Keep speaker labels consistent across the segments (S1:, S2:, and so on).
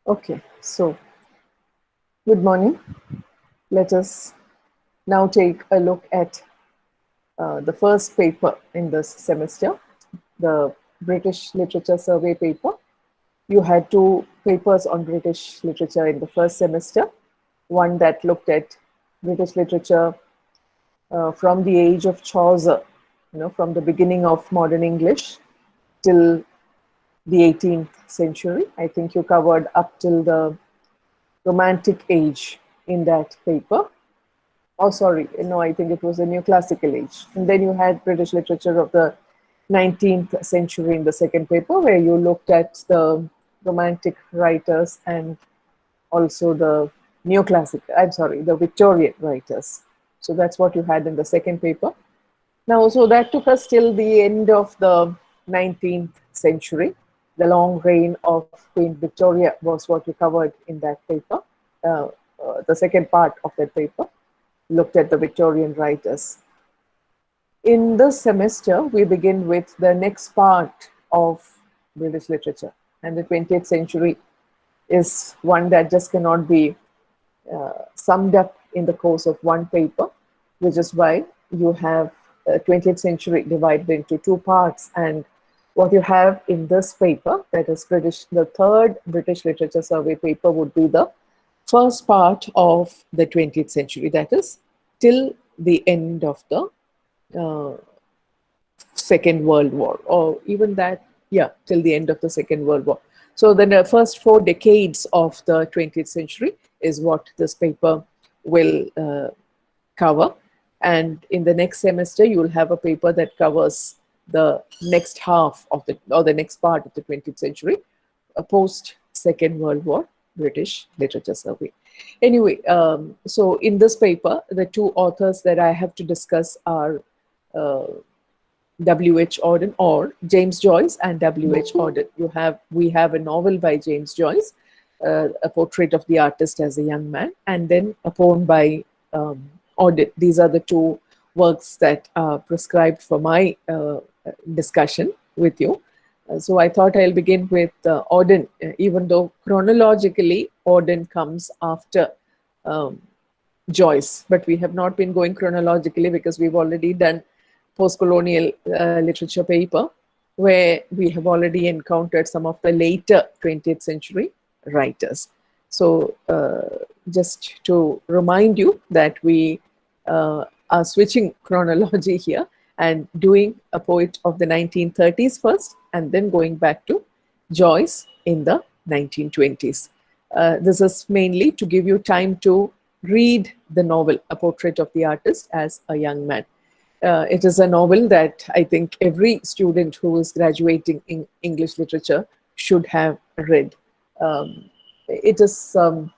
S1: Okay, so good morning. Let us now take a look at the first paper in this semester, the British Literature Survey paper. You had two papers on British literature in the first semester, one that looked at British literature from the age of Chaucer, from the beginning of modern English till the 18th century. I think you covered up till the Romantic age in that paper. Oh, sorry, no, I think it was a neoclassical age. And then you had British literature of the 19th century in the second paper, where you looked at the Romantic writers and also the the Victorian writers. So that's what you had in the second paper. Now, so that took us till the end of the 19th century. The long reign of Queen Victoria was what you covered in that paper. The second part of that paper looked at the Victorian writers. In this semester, we begin with the next part of British literature, and the 20th century is one that just cannot be summed up in the course of one paper, which is why you have 20th century divided into two parts. And what you have in this paper, that is the third British Literature Survey paper, would be the first part of the 20th century, that is till the end of the uh, Second World War, or even that, yeah, till the end of the Second World War. So the first 4 decades of the 20th century is what this paper will cover. And in the next semester, you will have a paper that covers the next half of the next part of the 20th century, a post Second World War British Literature Survey. Anyway, so in this paper, the two authors that I have to discuss are uh, W.H. Auden, or James Joyce and W.H. Auden. We have a novel by James Joyce, a portrait of the artist as a young man, and then a poem by Auden. These are the two works that are prescribed for my discussion with you. So I thought I'll begin with Auden, even though chronologically Auden comes after um, Joyce, but we have not been going chronologically because we've already done post-colonial literature paper, where we have already encountered some of the later 20th century writers. So just to remind you that we are switching chronology here and doing a poet of the 1930s first, and then going back to Joyce in the 1920s. This is mainly to give you time to read the novel, A Portrait of the Artist as a Young Man. It is a novel that I think every student who is graduating in English literature should have read. It is a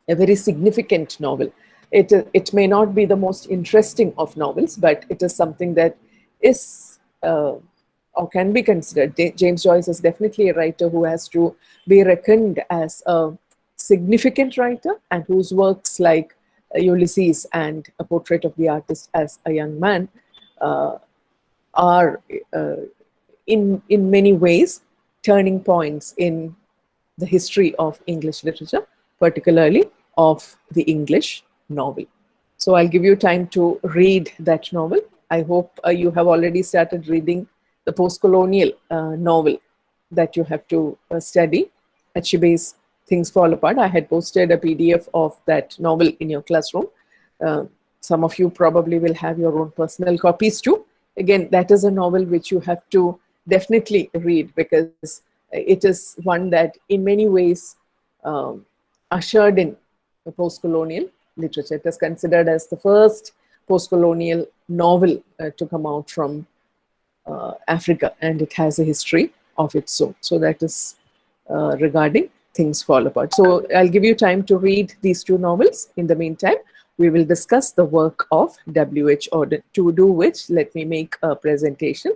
S1: very significant novel. It may not be the most interesting of novels, but it is something that is or can be considered. James Joyce is definitely a writer who has to be reckoned as a significant writer, and whose works like Ulysses and A Portrait of the Artist as a Young Man uh, are in many ways turning points in the history of English literature, particularly of the English novel. So I'll give you time to read that novel. I hope you have already started reading the post-colonial novel that you have to study, Achibe's Things Fall Apart. I had posted a PDF of that novel in your classroom. Uh, some of you probably will have your own personal copies too. Again, that is a novel which you have to definitely read, because it is one that in many ways ushered in the post-colonial literature. It is considered as the first post-colonial novel to come out from Africa, and it has a history of its own. So that is regarding Things Fall Apart. So I'll give you time to read these two novels. In the meantime, we will discuss the work of W.H. Auden. To do which, let me make a presentation.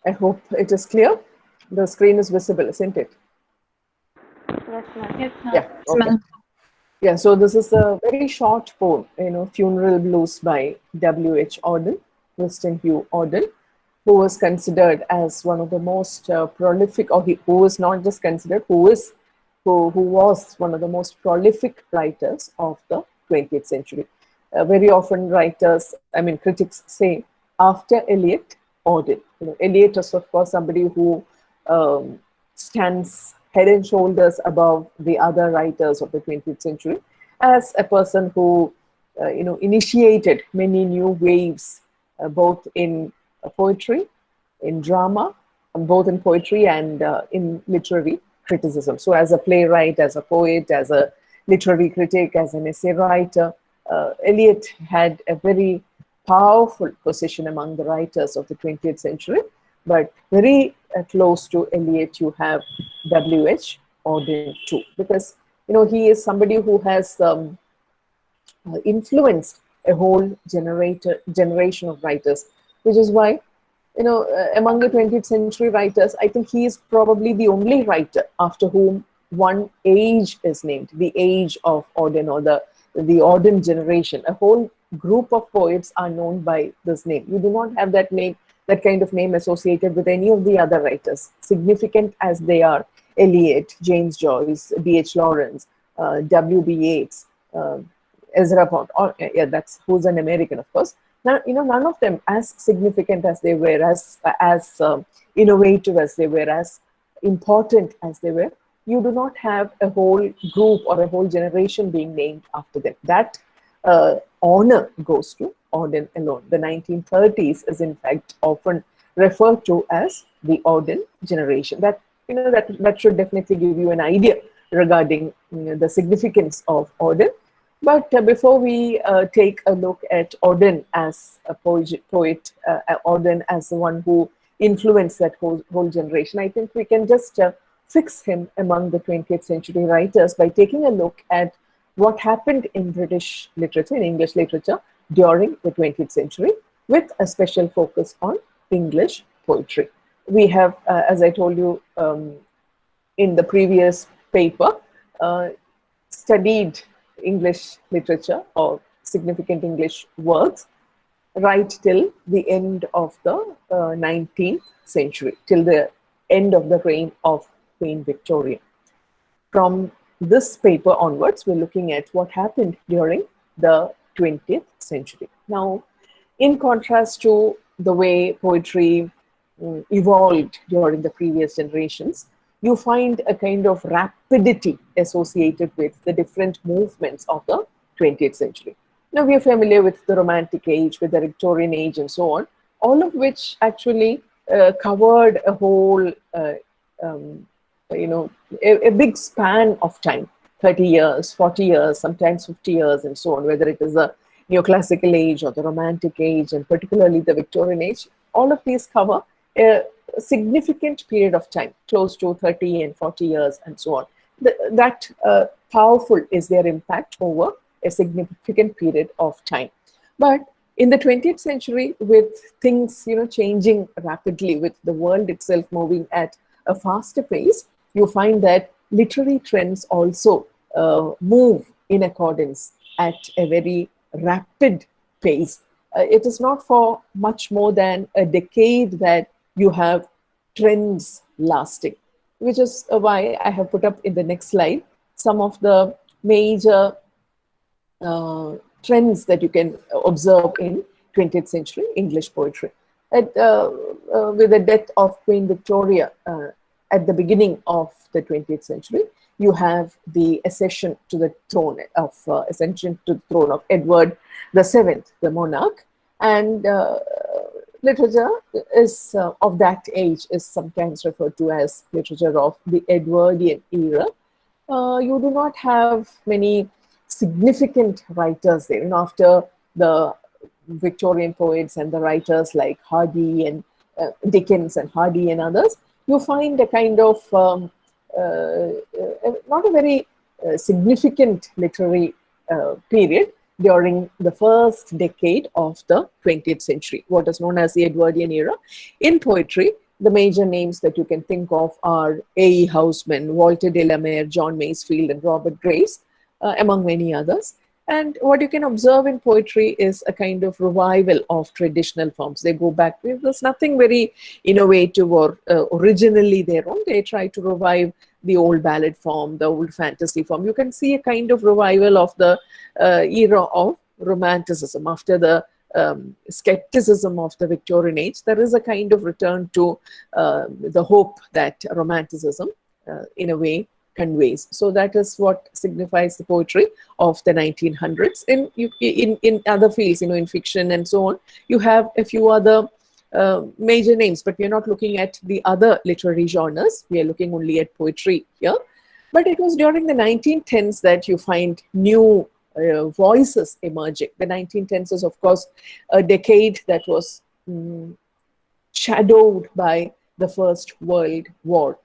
S1: I hope it is clear. The screen is visible, isn't it?
S2: Yes, ma'am. Yes,
S1: Yeah, okay. Yeah, so this is a very short poem, Funeral Blues by W.H. Auden, Winston Hugh Auden, who was considered as one of the most prolific, or who was not just considered, who was one of the most prolific writers of the 20th century. Very often critics say after Eliot, Auden. Eliot is of course somebody who um, stands head and shoulders above the other writers of the 20th century as a person who initiated many new waves both in poetry, in drama, both in poetry and in literary criticism. So as a playwright, as a poet, as a literary critic, as an essay writer, Eliot had a very powerful position among the writers of the 20th century. But very close to Eliot, you have W.H. Auden too, because he is somebody who has influenced a whole generation of writers, which is why among the 20th century writers, I think he is probably the only writer after whom one age is named, the age of Auden, or the Auden generation. A whole group of poets are known by this name. You do not have that name, that kind of name associated with any of the other writers, significant as they are. Eliot, James Joyce, D.H. Lawrence, W.B. Yeats, Ezra Pound, or yeah, that's who's an American, of course. Now, none of them as significant as they were, as innovative as they were, as important as they were. You do not have a whole group or a whole generation being named after them. That honor goes to Auden alone. The 1930s is in fact often referred to as the Auden generation. That should definitely give you an idea regarding the significance of Auden. But before we take a look at Auden as a poet, Auden as the one who influenced that whole generation, I think we can just fix him among the 20th century writers by taking a look at what happened in British literature, in English literature, during the 20th century, with a special focus on English poetry. We have, as I told you in the previous paper, studied English literature or significant English works right till the end of the 19th century, till the end of the reign of Queen Victoria. From this paper onwards, we're looking at what happened during the 20th century. Now, in contrast to the way poetry evolved during the previous generations, you find a kind of rapidity associated with the different movements of the 20th century. Now, we are familiar with the Romantic Age, with the Victorian Age, and so on, all of which actually covered a whole, a big span of time, 30 years, 40 years, sometimes 50 years, and so on, whether it is the Neoclassical Age or the Romantic Age, and particularly the Victorian Age. All of these cover a significant period of time, close to 30 and 40 years, and so on. That powerful is their impact over a significant period of time. But in the 20th century, with things changing rapidly, with the world itself moving at a faster pace, you find that literary trends also move in accordance at a very rapid pace. It is not for much more than a decade that you have trends lasting, which is why I have put up in the next slide some of the major trends that you can observe in 20th century English poetry. With the death of Queen Victoria at the beginning of the 20th century, you have the accession to the throne of Edward VII, the monarch, and literature is of that age is sometimes referred to as literature of the Edwardian era. You do not have many significant writers there. After the Victorian poets and the writers like Hardy and Dickens and Hardy and others, you find a kind of not a very significant literary period during the first decade of the 20th century, what is known as the Edwardian era. In poetry, the major names that you can think of are A.E. Housman, Walter de la Mare, John Masefield, and Robert Graves, among many others. And what you can observe in poetry is a kind of revival of traditional forms. They go back, there's nothing very innovative or originally their own. They try to revive the old ballad form, the old fantasy form. You can see a kind of revival of the era of romanticism after the skepticism of the Victorian age. There is a kind of return to the hope that romanticism, in a way, conveys. So that is what signifies the poetry of the 1900s. In other fields, in fiction and so on, you have a few other major names, but we are not looking at the other literary genres. We are looking only at poetry here. But it was during the 1910s that you find new voices emerging. The 1910s is, of course, a decade that was shadowed by the First World War.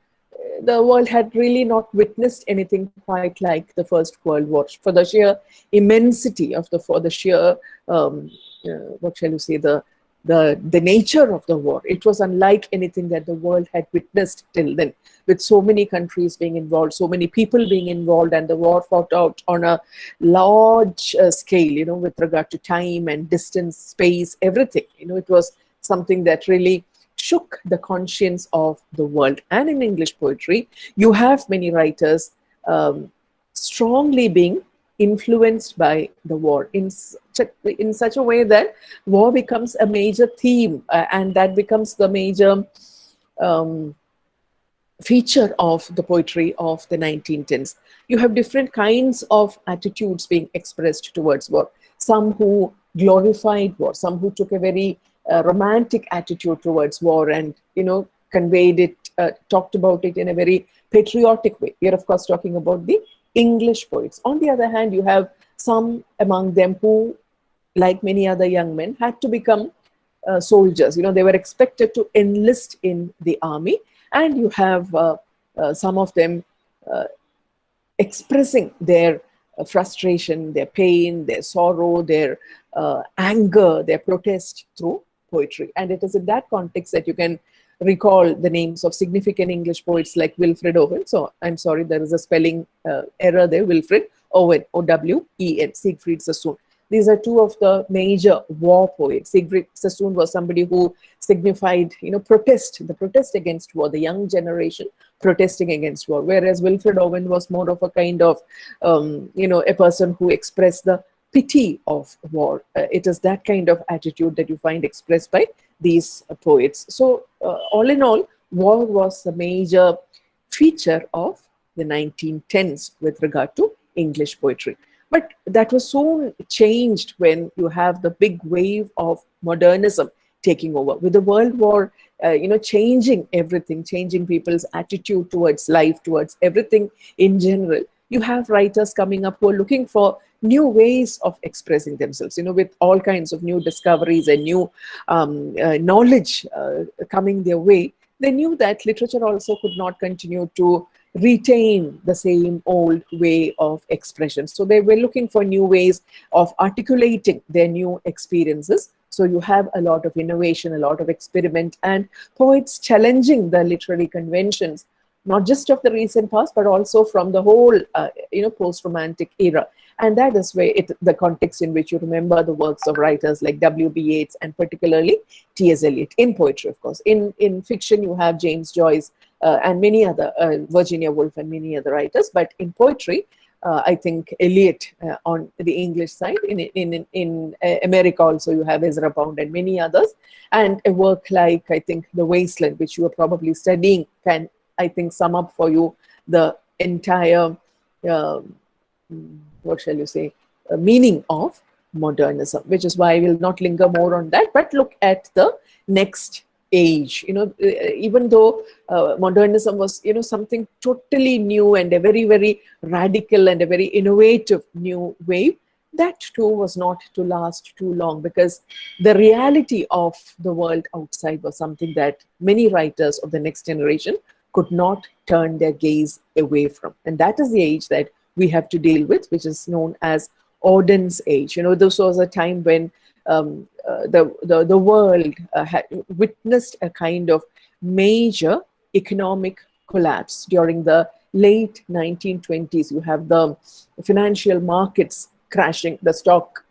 S1: The world had really not witnessed anything quite like the First World War, for the sheer immensity of for the sheer, what shall you say, the nature of the war. It was unlike anything that the world had witnessed till then, with so many countries being involved, so many people being involved, and the war fought out on a large scale, with regard to time and distance, space, everything. It was something that really shook the conscience of the world. And in English poetry, you have many writers strongly being influenced by the war in such a way that war becomes a major theme, and that becomes the major feature of the poetry of the 1910s. You have different kinds of attitudes being expressed towards war. Some who glorified war, some who took a very romantic attitude towards war and, conveyed it, talked about it in a very patriotic way. We are, of course, talking about the English poets. On the other hand, you have some among them who, like many other young men, had to become soldiers. They were expected to enlist in the army. And you have some of them expressing their frustration, their pain, their sorrow, their anger, their protest through poetry. And it is in that context that you can recall the names of significant English poets like Wilfred Owen. So I'm sorry, there is a spelling error there. Wilfred Owen, O-W-E-N, Siegfried Sassoon. These are two of the major war poets. Siegfried Sassoon was somebody who signified, the protest against war, the young generation protesting against war. Whereas Wilfred Owen was more of a kind of, a person who expressed the pity of war. It is that kind of attitude that you find expressed by these poets. So all in all, war was the major feature of the 1910s with regard to English poetry. But that was soon changed when you have the big wave of modernism taking over, with the World War, changing everything, changing people's attitude towards life, towards everything in general. You have writers coming up who are looking for new ways of expressing themselves, with all kinds of new discoveries and new knowledge coming their way. They knew that literature also could not continue to retain the same old way of expression. So they were looking for new ways of articulating their new experiences. So you have a lot of innovation, a lot of experiment, and poets challenging the literary conventions, not just of the recent past, but also from the whole, post-romantic era. And that is where the context in which you remember the works of writers like W.B. Yeats and particularly T.S. Eliot in poetry, of course. In fiction, you have James Joyce and many other, Virginia Woolf and many other writers. But in poetry, I think Eliot on the English side. In America also, you have Ezra Pound and many others. And a work like, I think, The Wasteland, which you are probably studying, can, I think, sum up for you the entire what shall you say, meaning of modernism, which is why I will not linger more on that, but look at the next age. Even though modernism was, something totally new and a very, very radical and a very innovative new wave, that too was not to last too long, because the reality of the world outside was something that many writers of the next generation could not turn their gaze away from. And that is the age that we have to deal with, which is known as Auden's age. This was a time when the world had witnessed a kind of major economic collapse during the late 1920s. You have the financial markets crashing, the stock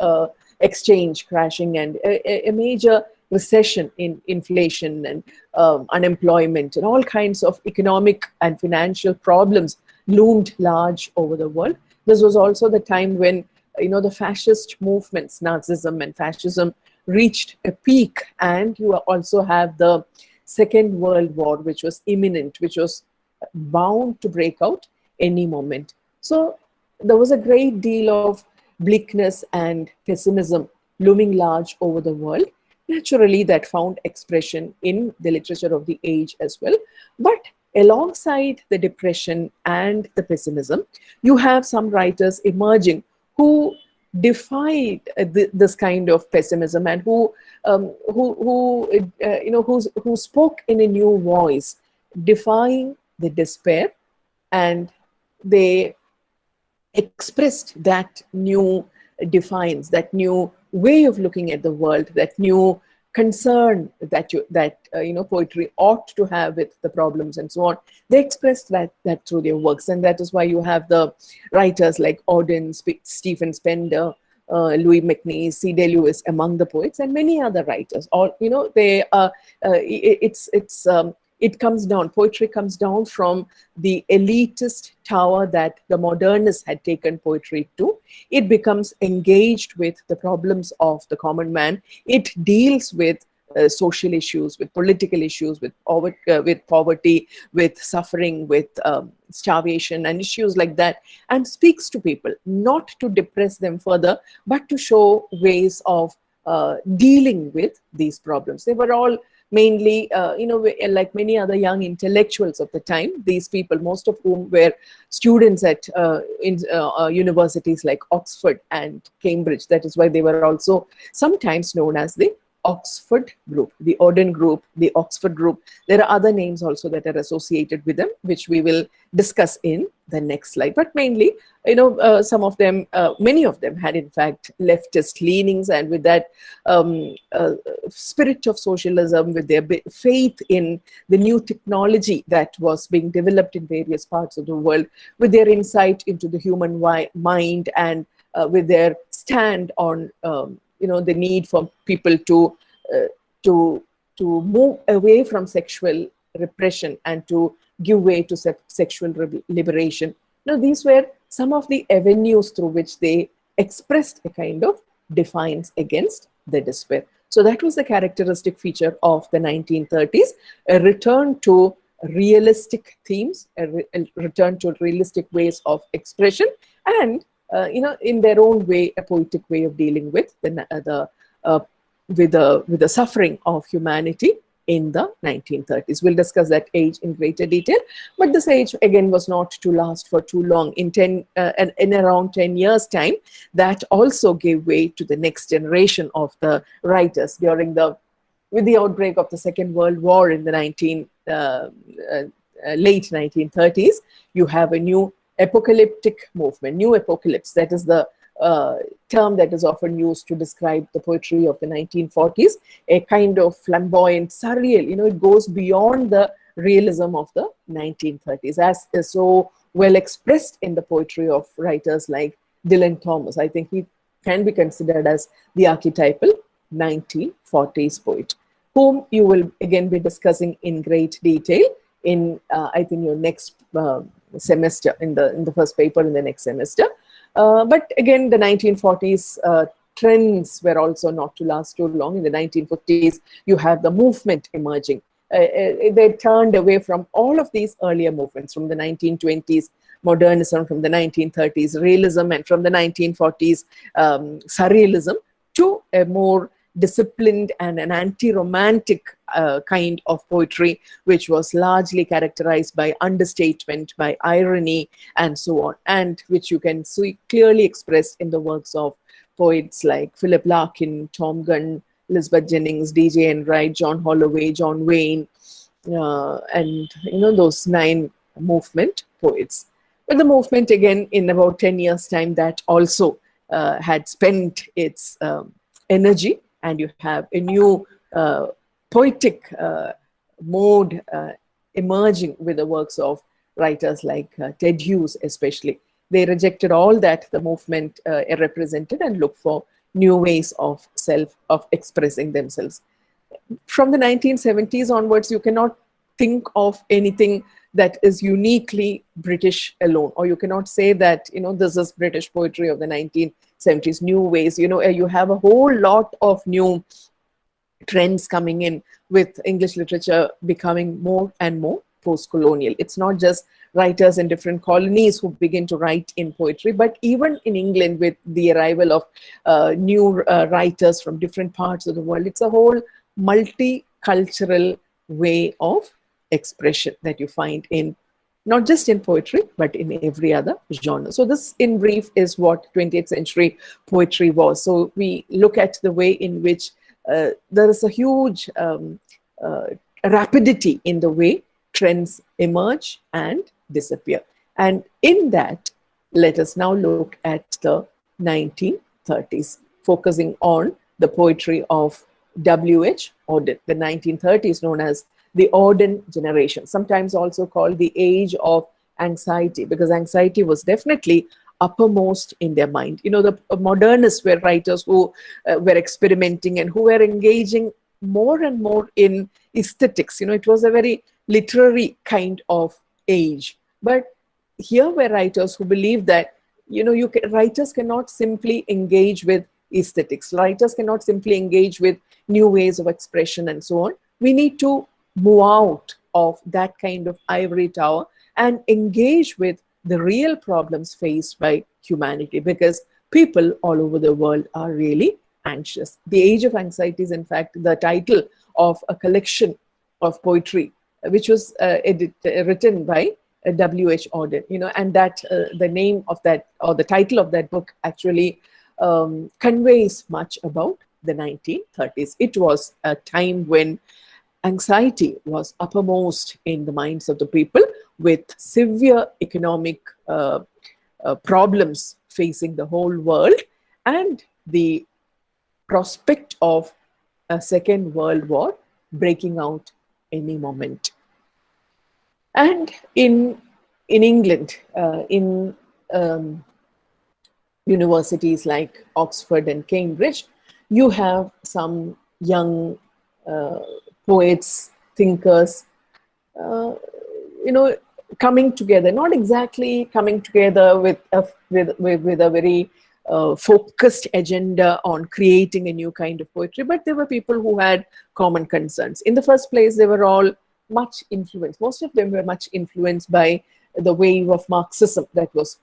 S1: exchange crashing, and a major recession in inflation and unemployment, and all kinds of economic and financial problems loomed large over the world. This was also the time when the fascist movements, Nazism and fascism, reached a peak, and you also have the Second World War, which was imminent, which was bound to break out any moment. So there was a great deal of bleakness and pessimism looming large over the world. Naturally, that found expression in the literature of the age as well. But alongside the depression and the pessimism, you have some writers emerging who defied this kind of pessimism, and who spoke in a new voice, defying the despair, and they expressed that new defiance, that new way of looking at the world, that new concern that poetry ought to have with the problems and so on. They expressed that through their works, and that is why you have the writers like Auden, Stephen Spender, Louis MacNeice, C.D. Lewis among the poets, and many other writers. All they it comes down, poetry comes down from the elitist tower that the modernists had taken poetry to. It becomes engaged with the problems of the common man. It deals with social issues, with political issues, with poverty, with suffering, with starvation, and issues like that, and speaks to people, not to depress them further, but to show ways of dealing with these problems. They were all mainly, like many other young intellectuals of the time, these people, most of whom were students at universities like Oxford and Cambridge. That is why they were also sometimes known as the Oxford group, the Auden group, the Oxford group. There are other names also that are associated with them, which we will discuss in the next slide. But mainly, some of them, many of them had in fact leftist leanings, and with that spirit of socialism, with their faith in the new technology that was being developed in various parts of the world, with their insight into the human mind, and with their stand on the need for people to move away from sexual repression and to give way to sexual liberation. These were some of the avenues through which they expressed a kind of defiance against the despair. So that was the characteristic feature of the 1930s, a return to realistic themes, a return to realistic ways of expression, and in their own way, a poetic way of dealing with the suffering of humanity in the 1930s. We'll discuss that age in greater detail, but this age again was not to last for too long. In around 10 years' time, that also gave way to the next generation of the writers with the outbreak of the Second World War in the late 1930s. You have a new apocalyptic movement, new apocalypse. That is the term that is often used to describe the poetry of the 1940s, a kind of flamboyant, surreal, it goes beyond the realism of the 1930s, as is so well expressed in the poetry of writers like Dylan Thomas. I think he can be considered as the archetypal 1940s poet, whom you will again be discussing in great detail in, I think, your next semester, in the first paper in the next semester. But again, the 1940s trends were also not to last too long. In the 1950s, you have the movement emerging. They turned away from all of these earlier movements, from the 1920s, modernism, from the 1930s, realism, and from the 1940s, surrealism, to a more disciplined and an anti-romantic kind of poetry, which was largely characterized by understatement, by irony, and so on, and which you can see clearly expressed in the works of poets like Philip Larkin, Tom Gunn, Elizabeth Jennings, D.J. Enright, John Holloway, John Wayne, and those 9 movement poets. But the movement, again, in about 10 years' time, that also had spent its energy, and you have a new poetic mode emerging with the works of writers like Ted Hughes, especially. They rejected all that the movement represented and looked for new ways of expressing themselves. From the 1970s onwards, you cannot think of anything that is uniquely British alone, or you cannot say that, this is British poetry of the 1970s, new ways. You have a whole lot of new trends coming in, with English literature becoming more and more post-colonial. It's not just writers in different colonies who begin to write in poetry, but even in England, with the arrival of new writers from different parts of the world, it's a whole multicultural way of expression that you find in not just in poetry, but in every other genre. So this, in brief, is what 20th century poetry was. So we look at the way in which there is a huge rapidity in the way trends emerge and disappear. And in that, let us now look at the 1930s, focusing on the poetry of W.H. Auden. The 1930s, known as the Auden generation, sometimes also called the age of anxiety, because anxiety was definitely uppermost in their mind. The modernists were writers who were experimenting and who were engaging more and more in aesthetics. It was a very literary kind of age. But here were writers who believed that, writers cannot simply engage with aesthetics. Writers cannot simply engage with new ways of expression and so on. We need to move out of that kind of ivory tower and engage with the real problems faced by humanity, because people all over the world are really anxious. The Age of Anxiety is, in fact, the title of a collection of poetry, which was written by W.H. Auden, and that the name of that, or the title of that book, actually conveys much about the 1930s. It was a time when anxiety was uppermost in the minds of the people, with severe economic problems facing the whole world, and the prospect of a Second World War breaking out any moment. And in England, in universities like Oxford and Cambridge, you have some young poets, thinkers, coming together, not exactly coming together with a very focused agenda on creating a new kind of poetry, but there were people who had common concerns. In the first place, they were all much influenced. Most of them were much influenced by the wave of Marxism that was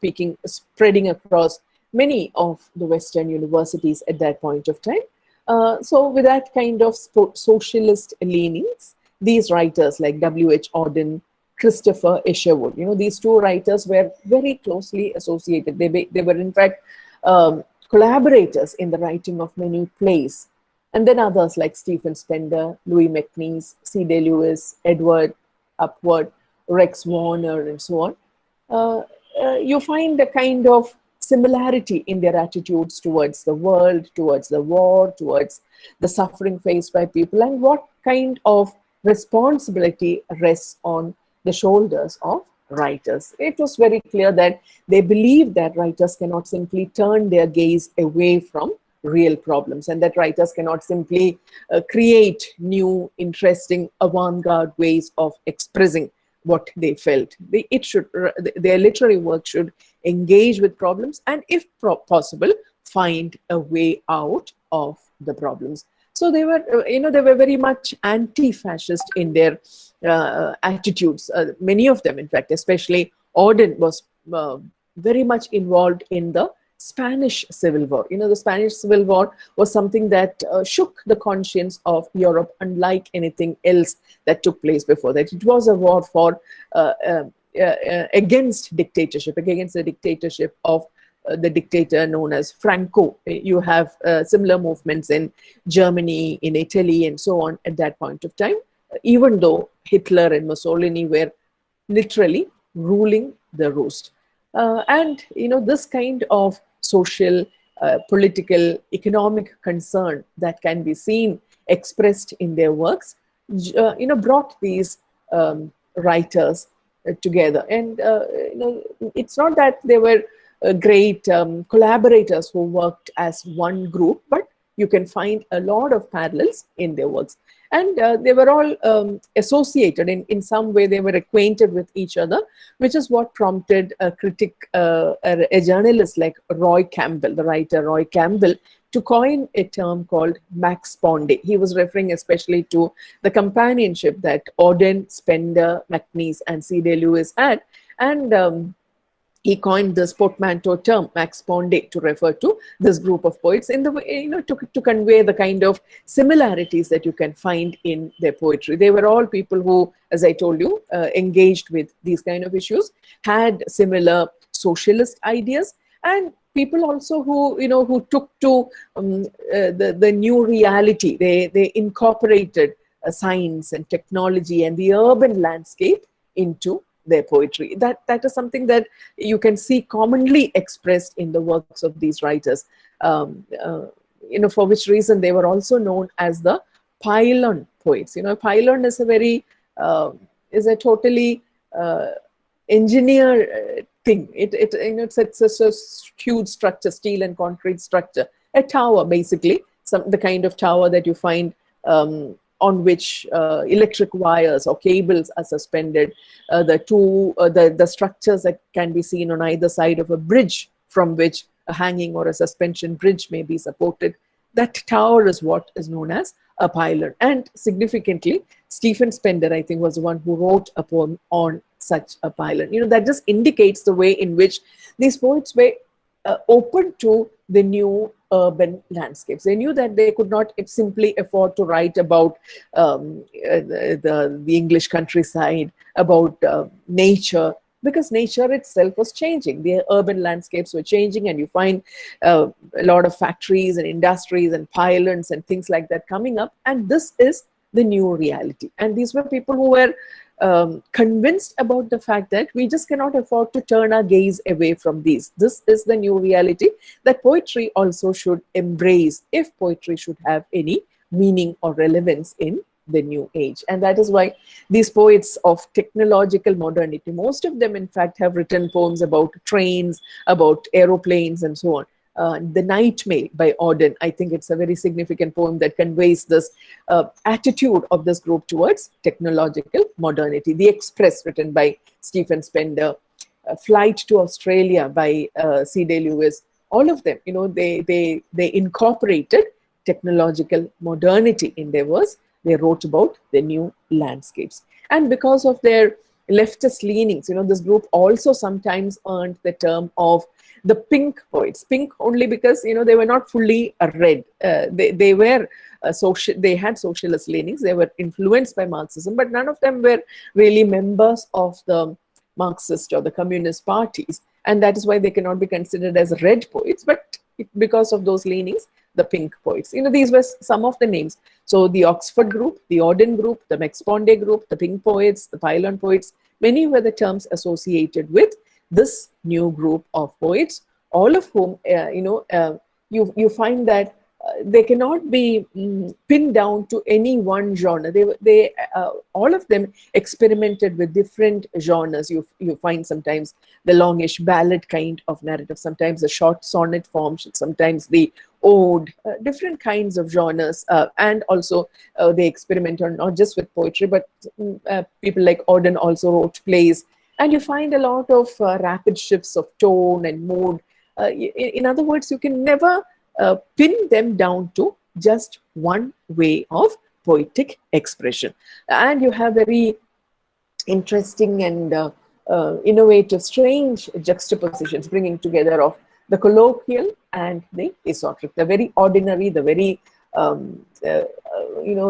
S1: spreading across many of the Western universities at that point of time. So with that kind of socialist leanings, these writers like W.H. Auden, Christopher Isherwood, these two writers were very closely associated. They were, in fact, collaborators in the writing of many plays. And then others like Stephen Spender, Louis MacNeice, C.D. Lewis, Edward Upward, Rex Warner, and so on. You find a kind of similarity in their attitudes towards the world, towards the war, towards the suffering faced by people, and what kind of responsibility rests on the shoulders of writers. It was very clear that they believed that writers cannot simply turn their gaze away from real problems, and that writers cannot simply create new, interesting, avant-garde ways of expressing what they felt. Their literary work should engage with problems, and if possible, find a way out of the problems. So they were, they were very much anti-fascist in their attitudes. Many of them, in fact, especially Auden, was very much involved in the Spanish Civil War. The Spanish Civil War was something that shook the conscience of Europe, unlike anything else that took place before that. It was a war for against dictatorship, against the dictatorship of the dictator known as Franco. You have similar movements in Germany, in Italy, and so on at that point of time, even though Hitler and Mussolini were literally ruling the roost. And this kind of social, political, economic concern that can be seen expressed in their works brought these writers together. And it's not that they were great collaborators who worked as one group, but you can find a lot of parallels in their works. And they were all associated in some way. They were acquainted with each other, which is what prompted a critic, a journalist like Roy Campbell, the writer Roy Campbell, to coin a term called Max Ponde. He was referring especially to the companionship that Auden, Spender, McNeice, and C.D. Lewis had. And he coined this portmanteau term, Max Ponde, to refer to this group of poets in the way, to convey the kind of similarities that you can find in their poetry. They were all people who, as I told you, engaged with these kind of issues, had similar socialist ideas, and people also who took to the new reality. They incorporated science and technology and the urban landscape into their poetry. That is something that you can see commonly expressed in the works of these writers. For which reason they were also known as the pylon poets. Pylon is a totally engineered thing. It's a huge structure, steel and concrete structure, a tower basically, the kind of tower that you find on which electric wires or cables are suspended, the structures that can be seen on either side of a bridge from which a hanging or a suspension bridge may be supported. That tower is what is known as a pylon. And significantly, Stephen Spender, I think, was the one who wrote a poem on such a pylon. That just indicates the way in which these poets were open to the new urban landscapes. They knew that they could not simply afford to write about the English countryside, about nature, because nature itself was changing. The urban landscapes were changing, and you find a lot of factories and industries and pylons and things like that coming up. And this is the new reality. And these were people who were convinced about the fact that we just cannot afford to turn our gaze away from these. This is the new reality that poetry also should embrace if poetry should have any meaning or relevance in the new age. And that is why these poets of technological modernity, most of them in fact have written poems about trains, about aeroplanes and so on. The Night Mail by Auden, I think it's a very significant poem that conveys this attitude of this group towards technological modernity. The Express, written by Stephen Spender, Flight to Australia by C.D. Lewis, all of them, they incorporated technological modernity in their verse. They wrote about the new landscapes. And because of their leftist leanings, this group also sometimes earned the term of the pink poets. Pink only because they were not fully red. They were they had socialist leanings. They were influenced by Marxism, but none of them were really members of the Marxist or the communist parties, and that is why they cannot be considered as red poets. But because of those leanings, the pink poets. These were some of the names. So the Oxford group, the Auden group, the Max Ponde group, the pink poets, the pylon poets. Many were the terms associated with this new group of poets, all of whom, you find that they cannot be pinned down to any one genre. They all of them experimented with different genres. You find sometimes the longish ballad kind of narrative, sometimes the short sonnet form, sometimes the ode, different kinds of genres. And also they experimented not just with poetry, but people like Auden also wrote plays. And you find a lot of rapid shifts of tone and mood. In other words, you can never pin them down to just one way of poetic expression. And you have very interesting and innovative, strange juxtapositions, bringing together of the colloquial and the esoteric, the very ordinary, the very,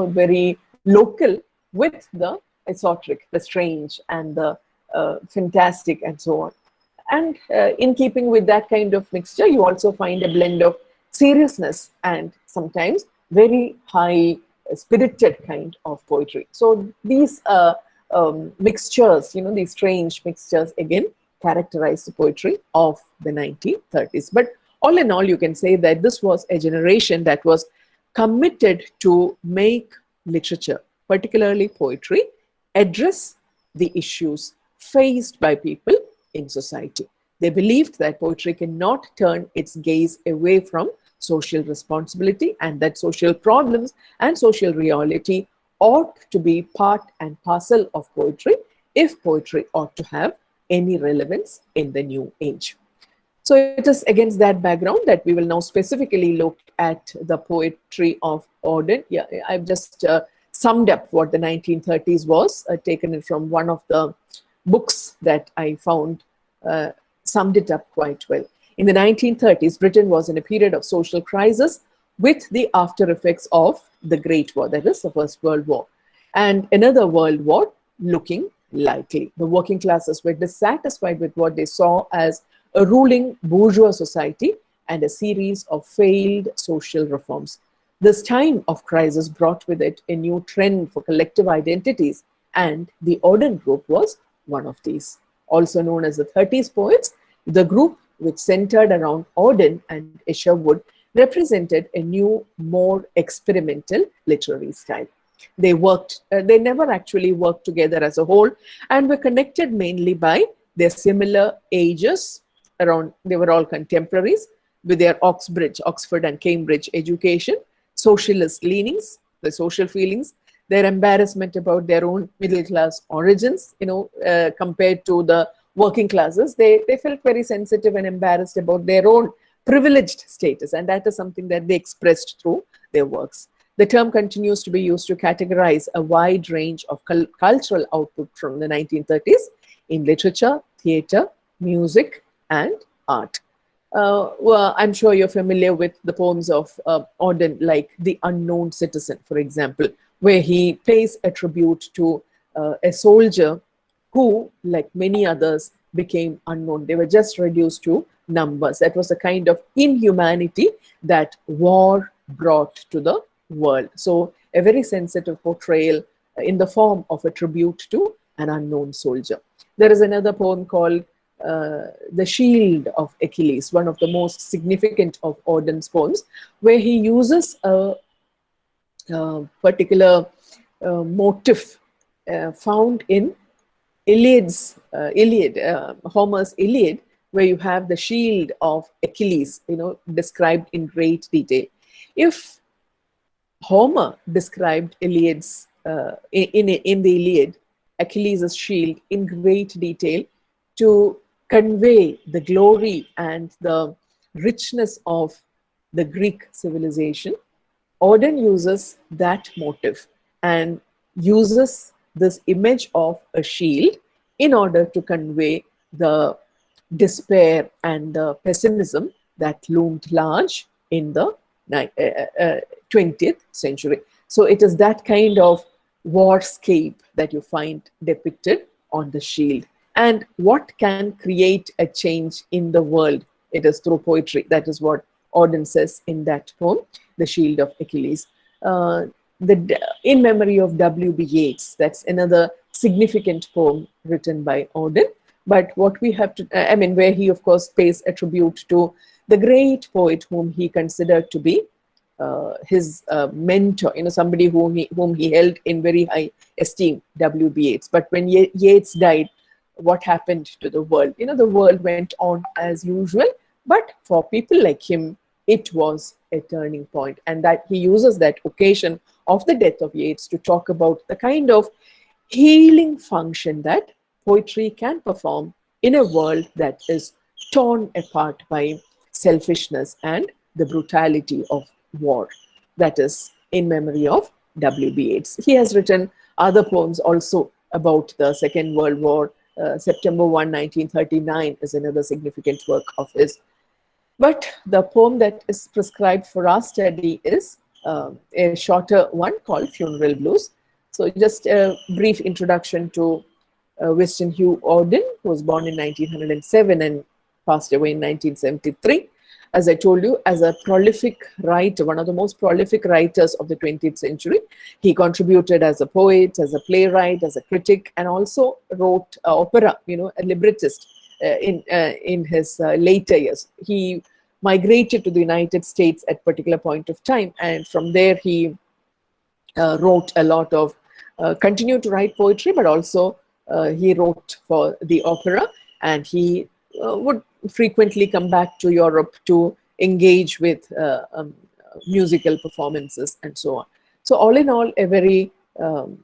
S1: very local with the esoteric, the strange and the fantastic and so on. And in keeping with that kind of mixture, you also find a blend of seriousness and sometimes very high spirited kind of poetry. So these mixtures, these strange mixtures again characterize the poetry of the 1930s. But all in all, you can say that this was a generation that was committed to make literature particularly poetry, address the issues faced by people in society. They believed that poetry cannot turn its gaze away from social responsibility and that social problems and social reality ought to be part and parcel of poetry if poetry ought to have any relevance in the new age. So it is against that background that we will now specifically look at the poetry of Auden. Yeah, I've just summed up what the 1930s was, taken it from one of the books that I found summed it up quite well. In the 1930s, Britain was in a period of social crisis with the after effects of the Great War, that is the First World War, and another world war looking likely. The working classes were dissatisfied with what they saw as a ruling bourgeois society and a series of failed social reforms. This time of crisis brought with it a new trend for collective identities, and the Auden group was one of these. Also known as the 30s poets, the group, which centered around Auden and Isherwood, represented a new, more experimental literary style. They never actually worked together as a whole and were connected mainly by their similar ages. They were all contemporaries with their Oxford and Cambridge education, socialist leanings, the social feelings, their embarrassment about their own middle class origins, compared to the working classes. They felt very sensitive and embarrassed about their own privileged status, and that is something that they expressed through their works. The term continues to be used to categorize a wide range of cultural output from the 1930s in literature, theatre, music, and art. Well, I'm sure you're familiar with the poems of Auden, like The Unknown Citizen, for example, where he pays a tribute to a soldier who, like many others, became unknown. They were just reduced to numbers. That was a kind of inhumanity that war brought to the world. So a very sensitive portrayal in the form of a tribute to an unknown soldier. There is another poem called The Shield of Achilles, one of the most significant of Auden's poems, where he uses a particular motif found in Homer's Iliad, where you have the shield of Achilles, described in great detail. If Homer described Iliad's in the Iliad, Achilles' shield in great detail to convey the glory and the richness of the Greek civilization. Auden uses that motif and uses this image of a shield in order to convey the despair and the pessimism that loomed large in the 20th century. So it is that kind of warscape that you find depicted on the shield. And what can create a change in the world? It is through poetry. That is what Auden says in that poem, The Shield of Achilles. In memory of W.B. Yeats, that's another significant poem written by Auden. But what we have to, where he, of course, pays a tribute to the great poet whom he considered to be his mentor, somebody whom he held in very high esteem, W.B. Yeats. But when Yeats died, what happened to the world? The world went on as usual, but for people like him, it was a turning point. And that he uses that occasion of the death of Yeats to talk about the kind of healing function that poetry can perform in a world that is torn apart by selfishness and the brutality of war. That is in memory of W.B. Yeats. He has written other poems also about the Second World War. September 1, 1939 is another significant work of his. But the poem that is prescribed for our study is a shorter one called Funeral Blues. So just a brief introduction to Winston Hugh Auden, who was born in 1907 and passed away in 1973. As I told you, as a prolific writer, one of the most prolific writers of the 20th century, he contributed as a poet, as a playwright, as a critic, and also wrote opera, a librettist in his later years. He migrated to the United States at a particular point of time, and from there he wrote a lot of continued to write poetry, but also he wrote for the opera, and he would frequently come back to Europe to engage with musical performances and so on. So, all in all, a very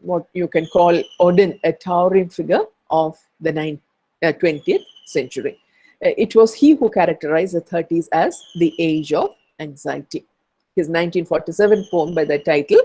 S1: what you can call Auden, a towering figure of the 20th century. It was he who characterized the 30s as the age of anxiety. His 1947 poem by that title,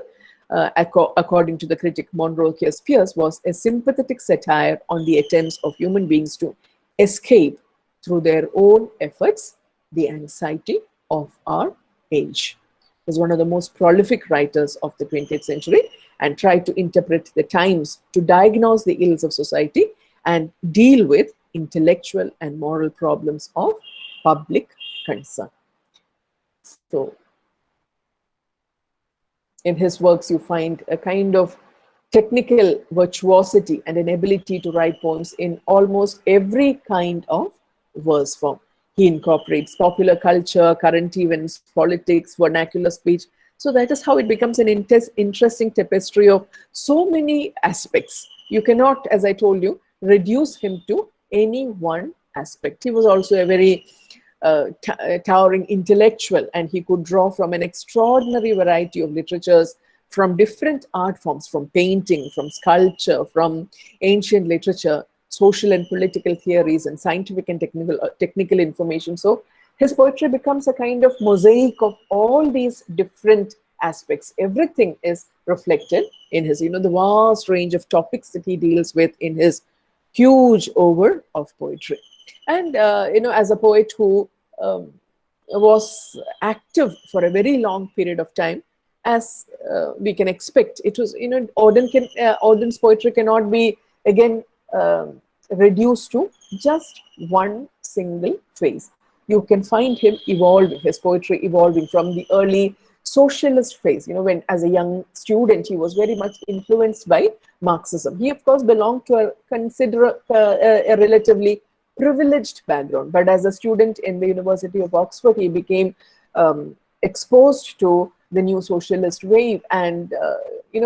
S1: according to the critic Monroe K. Spears, was a sympathetic satire on the attempts of human beings to escape through their own efforts the anxiety of our age. He was one of the most prolific writers of the 20th century and tried to interpret the times to diagnose the ills of society and deal with intellectual and moral problems of public concern. So, in his works, you find a kind of technical virtuosity and an ability to write poems in almost every kind of verse form. He incorporates popular culture, current events, politics, vernacular speech. So that is how it becomes an interesting tapestry of so many aspects. You cannot, as I told you, reduce him to any one aspect. He was also a very towering intellectual, and he could draw from an extraordinary variety of literatures, from different art forms, from painting, from sculpture, from ancient literature, social and political theories, and scientific and technical information. So his poetry becomes a kind of mosaic of all these different aspects. Everything is reflected in his, the vast range of topics that he deals with in his huge oeuvre of poetry. And, as a poet who was active for a very long period of time, as we can expect, it was, Auden's poetry cannot be, again, reduced to just one single phase. You can find him evolving, his poetry evolving from the early socialist phase, when as a young student, he was very much influenced by Marxism. He, of course, belonged to a relatively privileged background, but as a student in the University of Oxford, he became exposed to the new socialist wave and,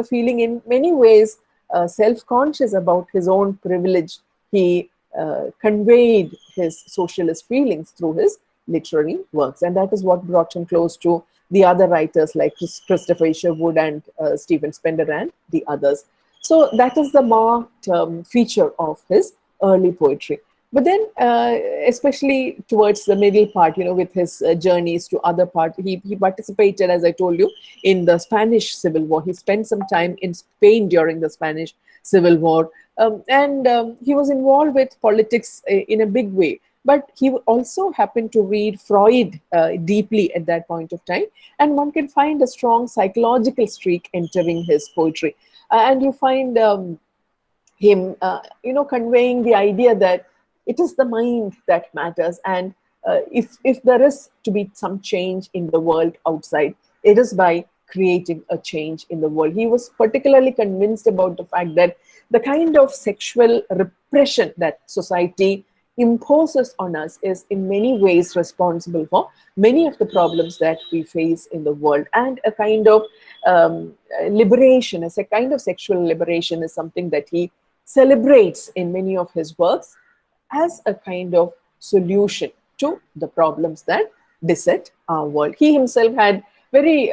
S1: feeling in many ways self-conscious about his own privilege. He conveyed his socialist feelings through his literary works, and that is what brought him close to the other writers like Christopher Isherwood and Stephen Spender and the others. So that is the marked feature of his early poetry. But then, especially towards the middle part, with his journeys to other parts, he participated, as I told you, in the Spanish Civil War. He spent some time in Spain during the Spanish Civil War, and he was involved with politics in a big way. But he also happened to read Freud deeply at that point of time, and one can find a strong psychological streak entering his poetry. And you find him, conveying the idea that it is the mind that matters, and if there is to be some change in the world outside, it is by creating a change in the world. He was particularly convinced about the fact that the kind of sexual repression that society imposes on us is in many ways responsible for many of the problems that we face in the world, and a kind of liberation, as a kind of sexual liberation, is something that he celebrates in many of his works as a kind of solution to the problems that beset our world. He himself had very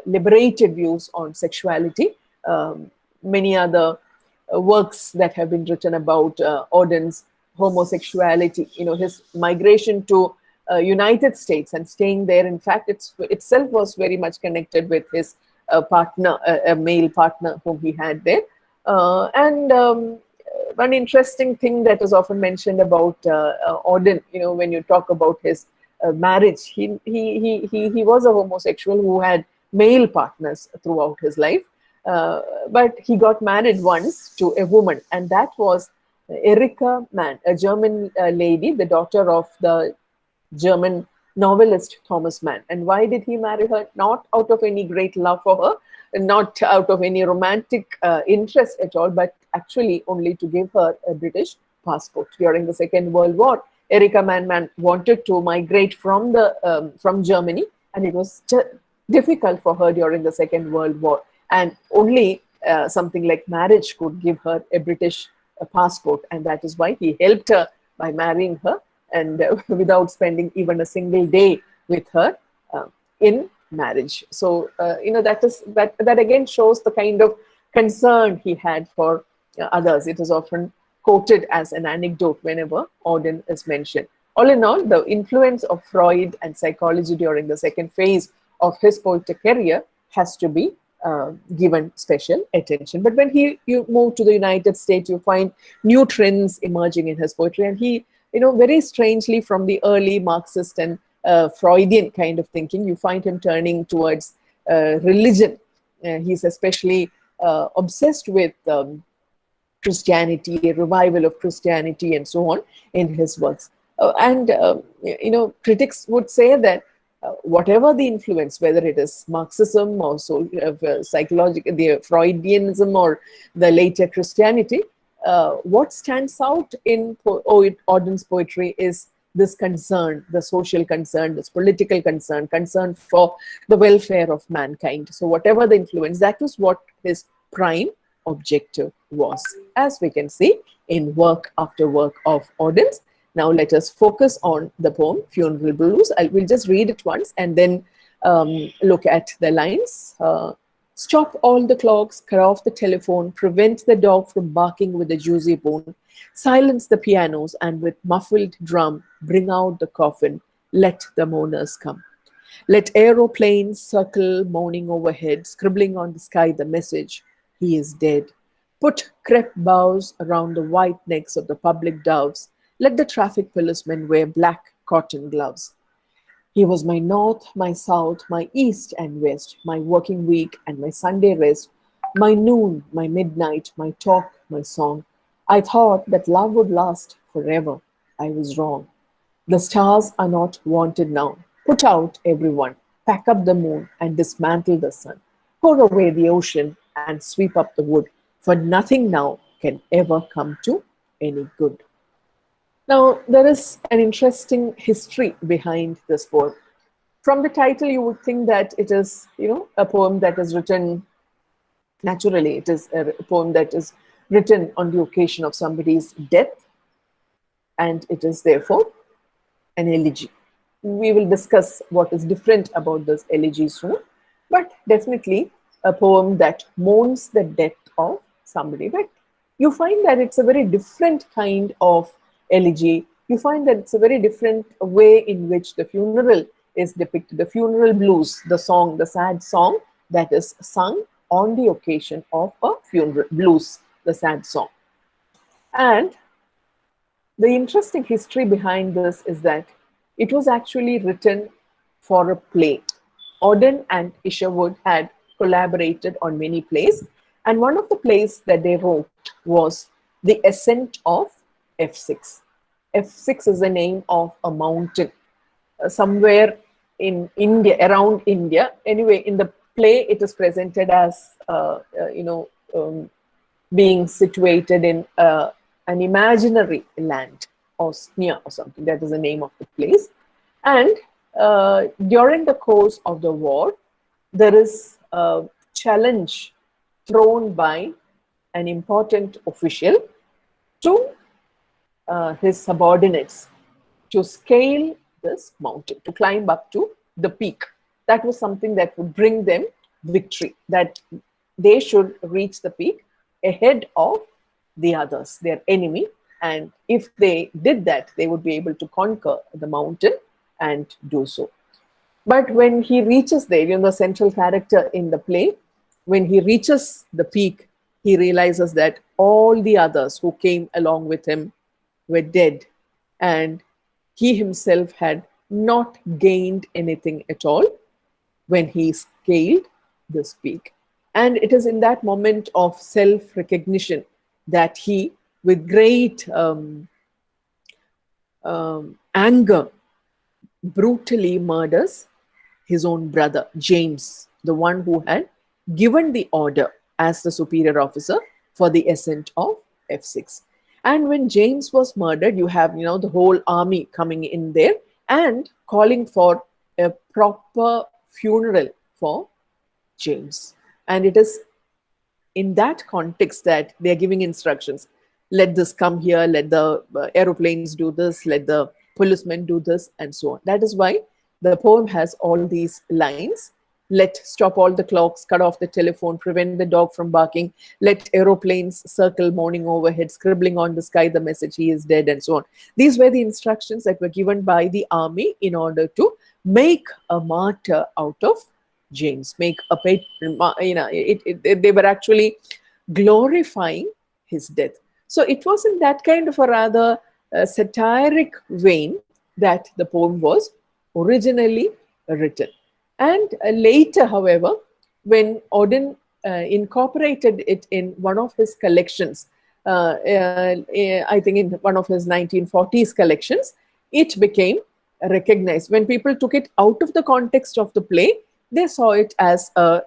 S1: liberated views on sexuality. Many other works that have been written about Auden's homosexuality, his migration to United States and staying there. In fact, itself was very much connected with his partner, a male partner whom he had there. One interesting thing that is often mentioned about Auden, when you talk about his marriage, he was a homosexual who had male partners throughout his life, but he got married once to a woman, and that was Erika Mann, a German lady, the daughter of the German novelist Thomas Mann. And why did he marry her? Not out of any great love for her, not out of any romantic interest at all, but actually only to give her a British passport. During the Second World War, Erika Mann wanted to migrate from Germany, and it was difficult for her during the Second World War. And only something like marriage could give her a British passport, and that is why he helped her by marrying her, and without spending even a single day with her uh, in marriage. So that again shows the kind of concern he had for others. It is often quoted as an anecdote whenever Auden is mentioned. All in all, the influence of Freud and psychology during the second phase of his poetic career has to be given special attention. But when you move to the United States, you find new trends emerging in his poetry, and he, very strangely, from the early Marxist and Freudian kind of thinking, you find him turning towards religion. He's especially obsessed with Christianity, a revival of Christianity, and so on in his works. And critics would say that whatever the influence, whether it is Marxism or psychological, the Freudianism or the later Christianity, what stands out in Auden's poetry is this concern, the social concern, this political concern for the welfare of mankind. So whatever the influence, that was what his prime objective was, as we can see in work after work of Auden's. Now let us focus on the poem Funeral Blues. We'll just read it once and then look at the lines. Stop all the clocks, cut off the telephone, prevent the dog from barking with a juicy bone, silence the pianos, and with muffled drum, bring out the coffin, let the mourners come. Let aeroplanes circle moaning overhead, scribbling on the sky the message, he is dead. Put crepe bows around the white necks of the public doves. Let the traffic policemen wear black cotton gloves. He was my north, my south, my east and west, my working week and my Sunday rest, my noon, my midnight, my talk, my song. I thought that love would last forever. I was wrong. The stars are not wanted now. Put out everyone, pack up the moon and dismantle the sun. Pour away the ocean and sweep up the wood, for nothing now can ever come to any good. Now, there is an interesting history behind this poem. From the title, you would think that it is, a poem that is written naturally. It is a poem that is written on the occasion of somebody's death, and it is therefore an elegy. We will discuss what is different about this elegy soon, but definitely a poem that mourns the death of somebody. But you find that it's a very different kind of elegy. You find that it's a very different way in which the funeral is depicted. The funeral blues, the song, the sad song that is sung on the occasion of a funeral, blues, the sad song. And the interesting history behind this is that it was actually written for a play. Auden and Isherwood had collaborated on many plays, and one of the plays that they wrote was The Ascent of F6. F6 is the name of a mountain somewhere in India, around India. Anyway, in the play, it is presented as, being situated in an imaginary land, Osnia or something. That is the name of the place. And during the course of the war, there is a challenge thrown by an important official to his subordinates to scale this mountain, to climb up to the peak. That was something that would bring them victory, that they should reach the peak ahead of the others, their enemy. And if they did that, they would be able to conquer the mountain and do so. But when he reaches there, the central character in the play, when he reaches the peak, he realizes that all the others who came along with him were dead, and he himself had not gained anything at all when he scaled this peak. And it is in that moment of self-recognition that he, with great anger, brutally murders his own brother, James, the one who had given the order as the superior officer for the ascent of F6. And when James was murdered, you have, the whole army coming in there and calling for a proper funeral for James. And it is in that context that they're giving instructions. Let this come here, let the aeroplanes do this, let the policemen do this, and so on. That is why the poem has all these lines. Let stop all the clocks, cut off the telephone, prevent the dog from barking, let aeroplanes circle mourning overhead, scribbling on the sky the message he is dead, and so on. These were the instructions that were given by the army in order to make a martyr out of James, make a they were actually glorifying his death. So it was in that kind of a rather satiric vein that the poem was originally written. And later, however, when Auden incorporated it in one of his collections, I think in one of his 1940s collections, it became recognized. When people took it out of the context of the play, they saw it as a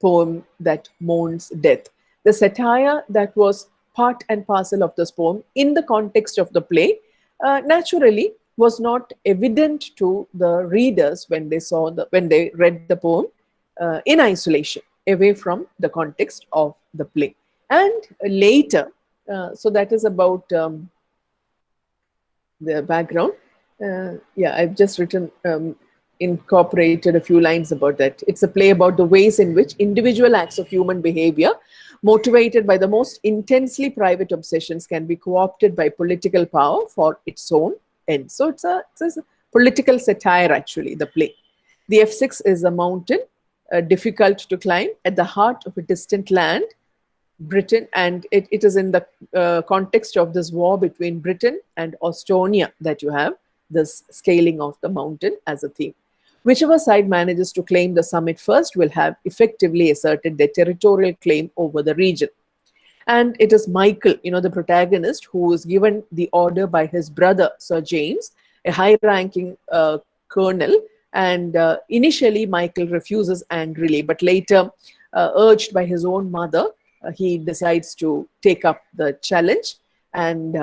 S1: poem that mourns death. The satire that was part and parcel of this poem in the context of the play naturally was not evident to the readers when they read the poem in isolation, away from the context of the play. And later, so that is about the background. Yeah, I've just incorporated a few lines about that. It's a play about the ways in which individual acts of human behavior, motivated by the most intensely private obsessions, can be co-opted by political power for its own ends. So it's a political satire, actually, the play. The F6 is a mountain, difficult to climb, at the heart of a distant land, Britain, and it is in the context of this war between Britain and Estonia that you have this scaling of the mountain as a theme. Whichever side manages to claim the summit first will have effectively asserted their territorial claim over the region. And it is Michael, the protagonist, who is given the order by his brother, Sir James, a high ranking colonel. And initially, Michael refuses angrily, but later, urged by his own mother, he decides to take up the challenge, and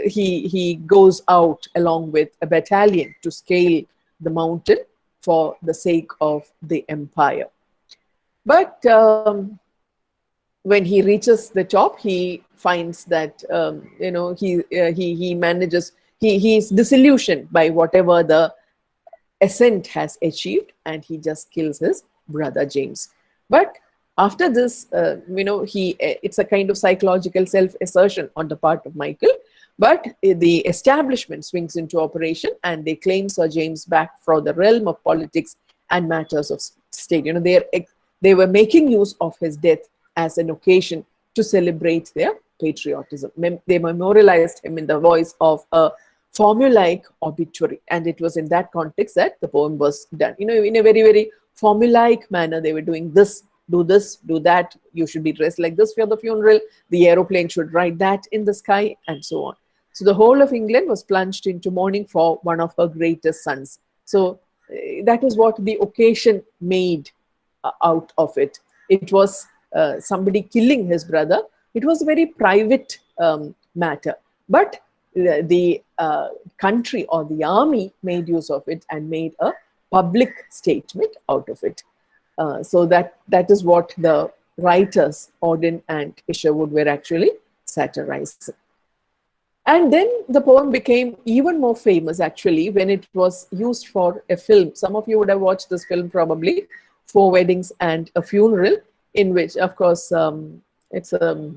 S1: he goes out along with a battalion to scale the mountain for the sake of the empire. But when he reaches the top, he finds that he manages, he is disillusioned by whatever the ascent has achieved, and he just kills his brother James. But after this, it's a kind of psychological self-assertion on the part of Michael. But the establishment swings into operation, and they claim Sir James back for the realm of politics and matters of state. They were making use of his death as an occasion to celebrate their patriotism. They memorialized him in the voice of a formulaic obituary, and it was in that context that the poem was done. In a very, very formulaic manner, they were doing this, do that, you should be dressed like this for the funeral, the aeroplane should ride that in the sky, and so on. So the whole of England was plunged into mourning for one of her greatest sons. So that is what the occasion made out of it. It was somebody killing his brother. It was a very private matter. But the country or the army made use of it and made a public statement out of it. So that is what the writers, Auden and Isherwood, were actually satirizing. And then the poem became even more famous, actually, when it was used for a film. Some of you would have watched this film probably, Four Weddings and a Funeral, in which, of course, it's a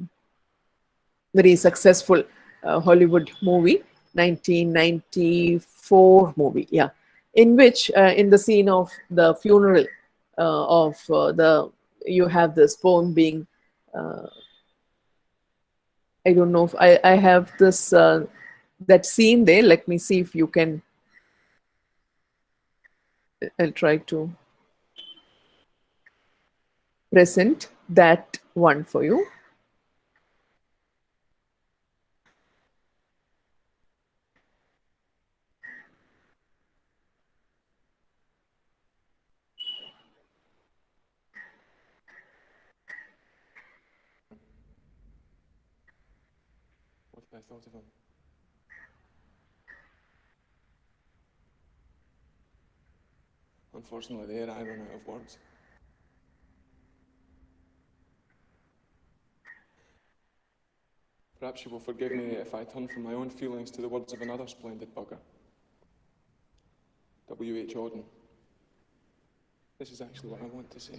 S1: very successful Hollywood movie, 1994 movie, yeah, in which, in the scene of the funeral you have this poem being, I don't know if I have this, that scene there. Let me see if you can, I'll try to present that one for you.
S2: What I thought of him. Unfortunately, there I run out of words. Perhaps you will forgive me if I turn from my own feelings to the words of another splendid bugger, W.H. Auden. This is actually what I want to say.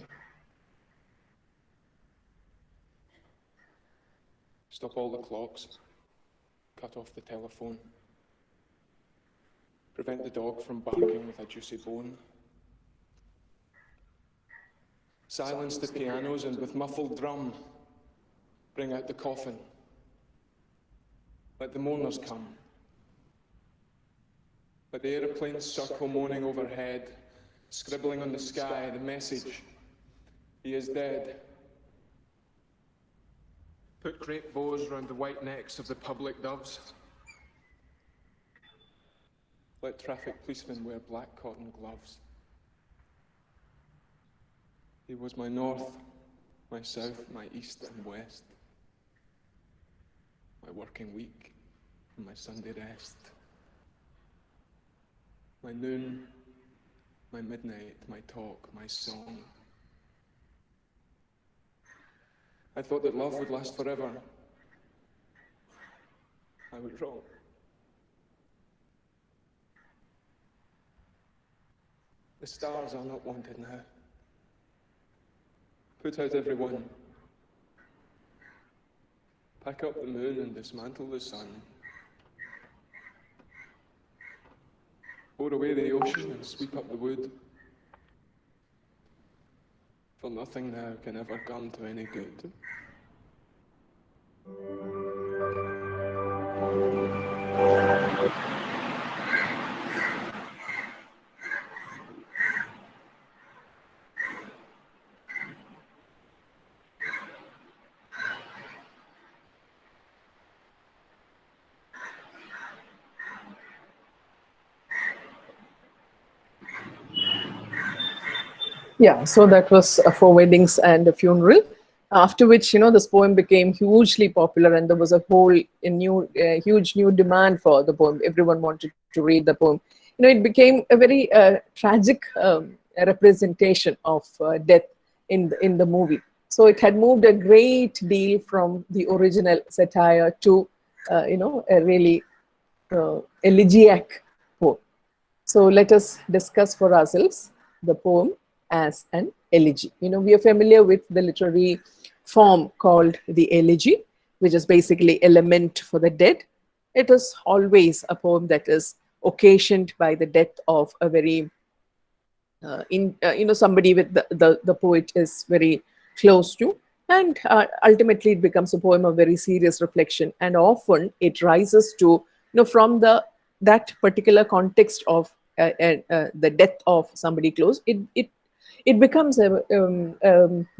S2: Stop all the clocks. Cut off the telephone. Prevent the dog from barking with a juicy bone. Silence the pianos and with muffled drum, bring out the coffin. Let the mourners come. Let the aeroplanes circle moaning overhead, scribbling on the sky the message, he is dead. Put crepe bows round the white necks of the public doves. Let traffic policemen wear black cotton gloves. He was my north, my south, my east and west, my working week and my Sunday rest, my noon, my midnight, my talk, my song. I thought that love would last forever. I was wrong. The stars are not wanted now. Put out every one. Pack up the moon and dismantle the sun. Pour away the ocean and sweep up the wood. For nothing now can ever come to any good.
S1: Yeah, so that was for weddings and a funeral. After which, this poem became hugely popular, and there was a whole huge new demand for the poem. Everyone wanted to read the poem. It became a very tragic representation of death in the movie. So it had moved a great deal from the original satire to, a really elegiac poem. So let us discuss for ourselves the poem as an elegy. We are familiar with the literary form called the elegy, which is basically a lament for the dead. It is always a poem that is occasioned by the death of a very, somebody with the poet is very close to. And ultimately, it becomes a poem of very serious reflection. And often it rises to, from that particular context of the death of somebody close, it becomes a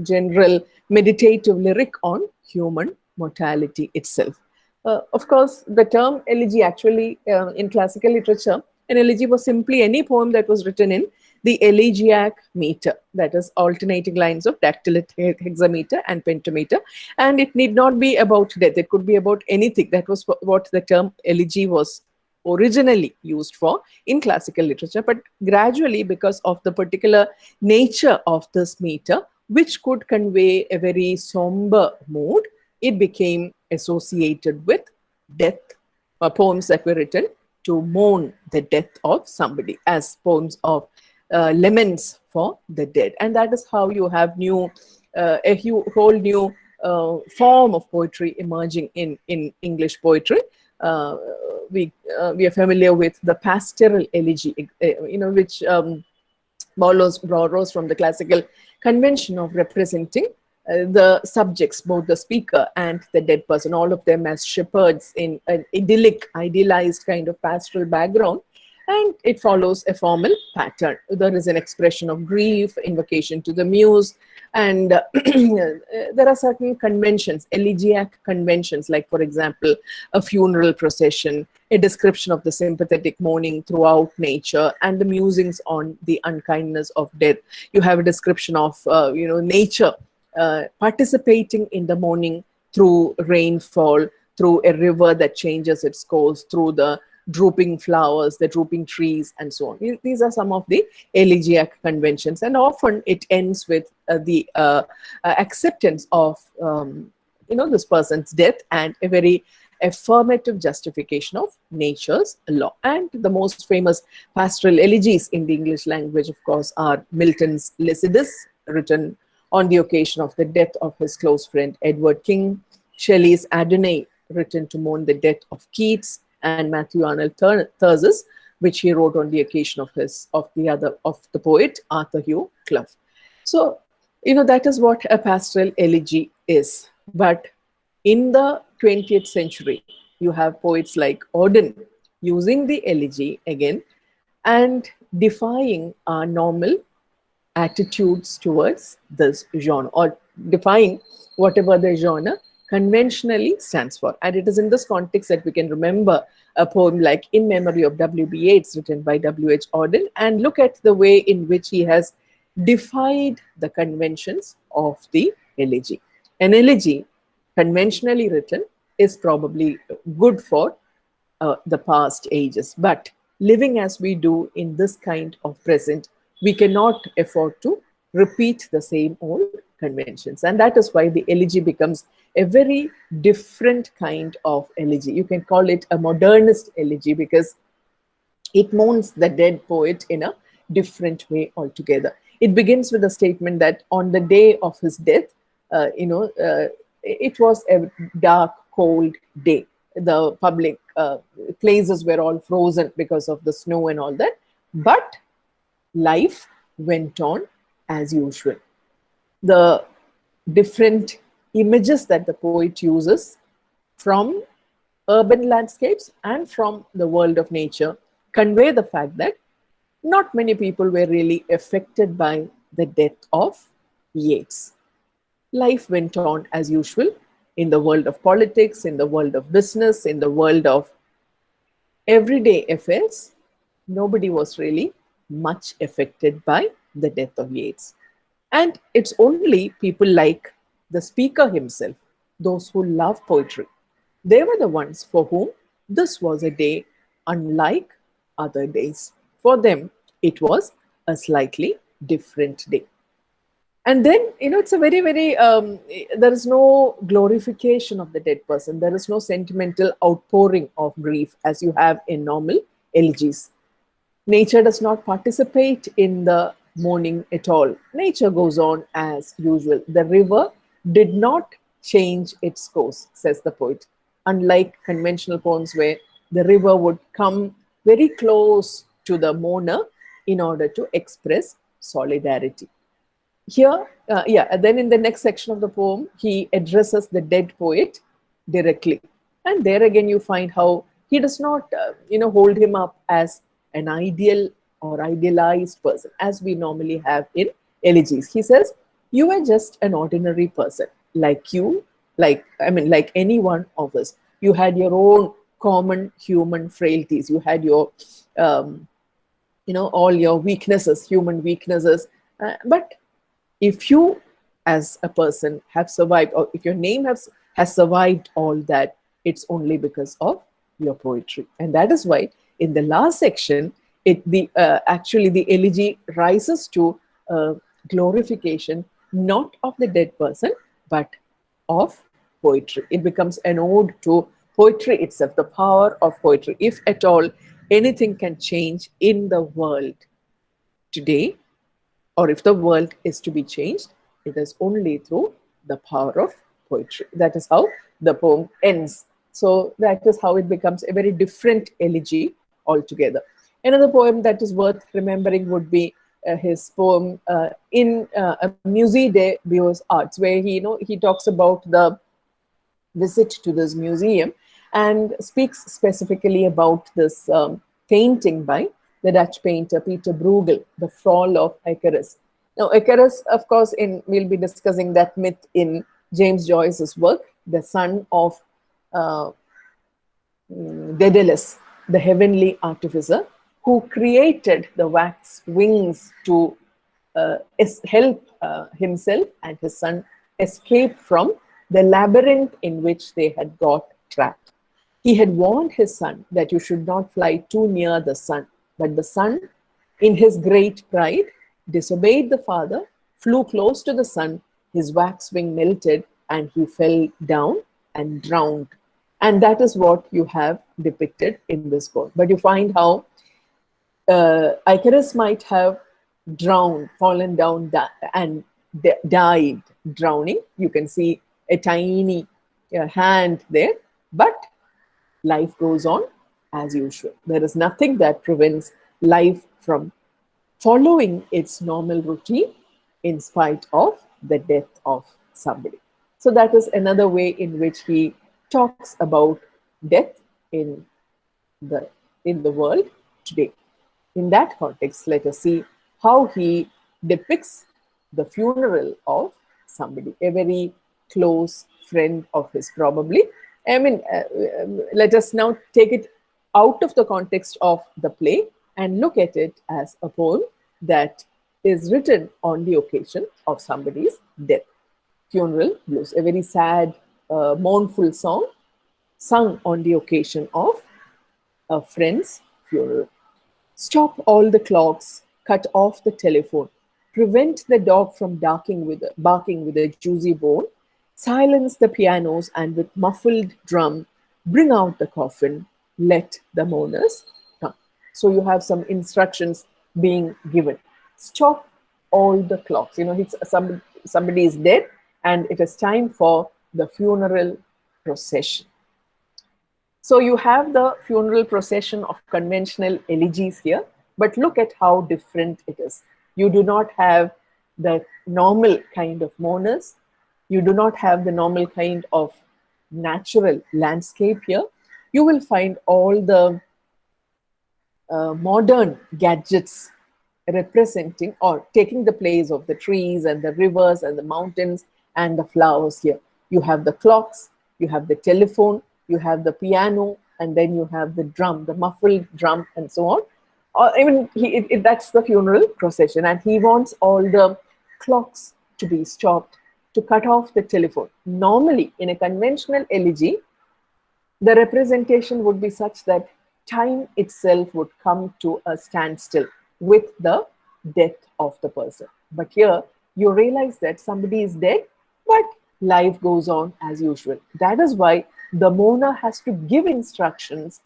S1: general meditative lyric on human mortality itself. Of course, the term elegy actually in classical literature, an elegy was simply any poem that was written in the elegiac meter, that is alternating lines of dactylic hexameter and pentameter, and it need not be about death. It could be about anything. That was what the term elegy was originally used for in classical literature, but gradually, because of the particular nature of this meter, which could convey a very somber mood, it became associated with death, poems that were written to mourn the death of somebody, as poems of laments for the dead. And that is how you have a whole new form of poetry emerging in English poetry. We are familiar with the pastoral elegy, which borrows from the classical convention of representing the subjects, both the speaker and the dead person, all of them as shepherds in an idealized kind of pastoral background. And it follows a formal pattern. There is an expression of grief, invocation to the muse, and there are certain conventions, elegiac conventions, like, for example, a funeral procession, a description of the sympathetic mourning throughout nature, and the musings on the unkindness of death. You have a description of, nature participating in the mourning through rainfall, through a river that changes its course, through the drooping flowers, the drooping trees, and so on. These are some of the elegiac conventions, and often it ends with the acceptance of this person's death, and a very affirmative justification of nature's law. And the most famous pastoral elegies in the English language, of course, are Milton's Lycidas, written on the occasion of the death of his close friend Edward King, Shelley's Auden, written to mourn the death of Keats, and Matthew Arnold Thurses, which he wrote on the occasion of the poet Arthur Hugh Clough. So, that is what a pastoral elegy is. But in the 20th century, you have poets like Auden using the elegy again and defying our normal attitudes towards this genre, or defying whatever the genre conventionally stands for. And it is in this context that we can remember a poem like In Memory of W.B. Yeats, written by W.H. Auden, and look at the way in which he has defied the conventions of the elegy. An elegy, conventionally written, is probably good for the past ages. But living as we do in this kind of present, we cannot afford to repeat the same old conventions. And that is why the elegy becomes a very different kind of elegy. You can call it a modernist elegy because it mourns the dead poet in a different way altogether. It begins with a statement that on the day of his death, it was a dark, cold day. The public places were all frozen because of the snow and all that. But life went on as usual. The different images that the poet uses from urban landscapes and from the world of nature convey the fact that not many people were really affected by the death of Yeats. Life went on as usual in the world of politics, in the world of business, in the world of everyday affairs. Nobody was really much affected by the death of Yeats. And it's only people like the speaker himself, those who love poetry. They were the ones for whom this was a day unlike other days. For them, it was a slightly different day. And then, it's a very, very, there is no glorification of the dead person. There is no sentimental outpouring of grief as you have in normal elegies. Nature does not participate in the mourning at all. Nature goes on as usual. The river did not change its course, says the poet. Unlike conventional poems where the river would come very close to the mourner in order to express solidarity. Here, then in the next section of the poem, he addresses the dead poet directly. And there again, you find how he does not, hold him up as an ideal or idealized person, as we normally have in elegies. He says, you are just an ordinary person, like you, like any one of us. You had your own common human frailties. You had your, all your weaknesses, human weaknesses. But if you, as a person, have survived, or if your name has survived all that, it's only because of your poetry. And that is why in the last section, actually the elegy rises to glorification, not of the dead person, but of poetry. It becomes an ode to poetry itself, the power of poetry. If at all anything can change in the world today, or if the world is to be changed, it is only through the power of poetry. That is how the poem ends. So that is how it becomes a very different elegy altogether. Another poem that is worth remembering would be his poem in a Musée des Beaux-Arts, where he talks about the visit to this museum and speaks specifically about this painting by the Dutch painter Peter Bruegel, The Fall of Icarus. Now, Icarus, of course, we'll be discussing that myth in James Joyce's work, the son of Daedalus, the heavenly artificer, who created the wax wings to help himself and his son escape from the labyrinth in which they had got trapped. He had warned his son that you should not fly too near the sun, but the son, in his great pride, disobeyed the father, flew close to the sun, his wax wing melted, and he fell down and drowned. And that is what you have depicted in this poem. But you find how Icarus might have drowned, fallen down, and died drowning. You can see a tiny hand there, but life goes on as usual. There is nothing that prevents life from following its normal routine in spite of the death of somebody. So, that is another way in which he talks about death in the, in the world today. In that context, let us see how he depicts the funeral of somebody, a very close friend of his, probably. I mean, let us now take it out of the context of the play and look at it as a poem that is written on the occasion of somebody's death. Funeral Blues, a very sad, mournful song sung on the occasion of a friend's funeral. Stop all the clocks, cut off the telephone, prevent the dog from barking with a juicy bone, silence the pianos, and with muffled drum, bring out the coffin, let the mourners come. So you have some instructions being given. Stop all the clocks. You know, somebody is dead, and it is time for the funeral procession. So you have the funeral procession of conventional elegies here, but look at how different it is. You do not have the normal kind of mourners. You do not have the normal kind of natural landscape here. You will find all the modern gadgets representing or taking the place of the trees and the rivers and the mountains and the flowers here. You have the clocks, you have the telephone, you have the piano, and then you have the drum, the muffled drum, and so on. I mean, that's the funeral procession, and he wants all the clocks to be stopped, to cut off the telephone. Normally, in a conventional elegy, the representation would be such that time itself would come to a standstill with the death of the person. But here, you realize that somebody is dead, but life goes on as usual. That is why the mourner has to give instructions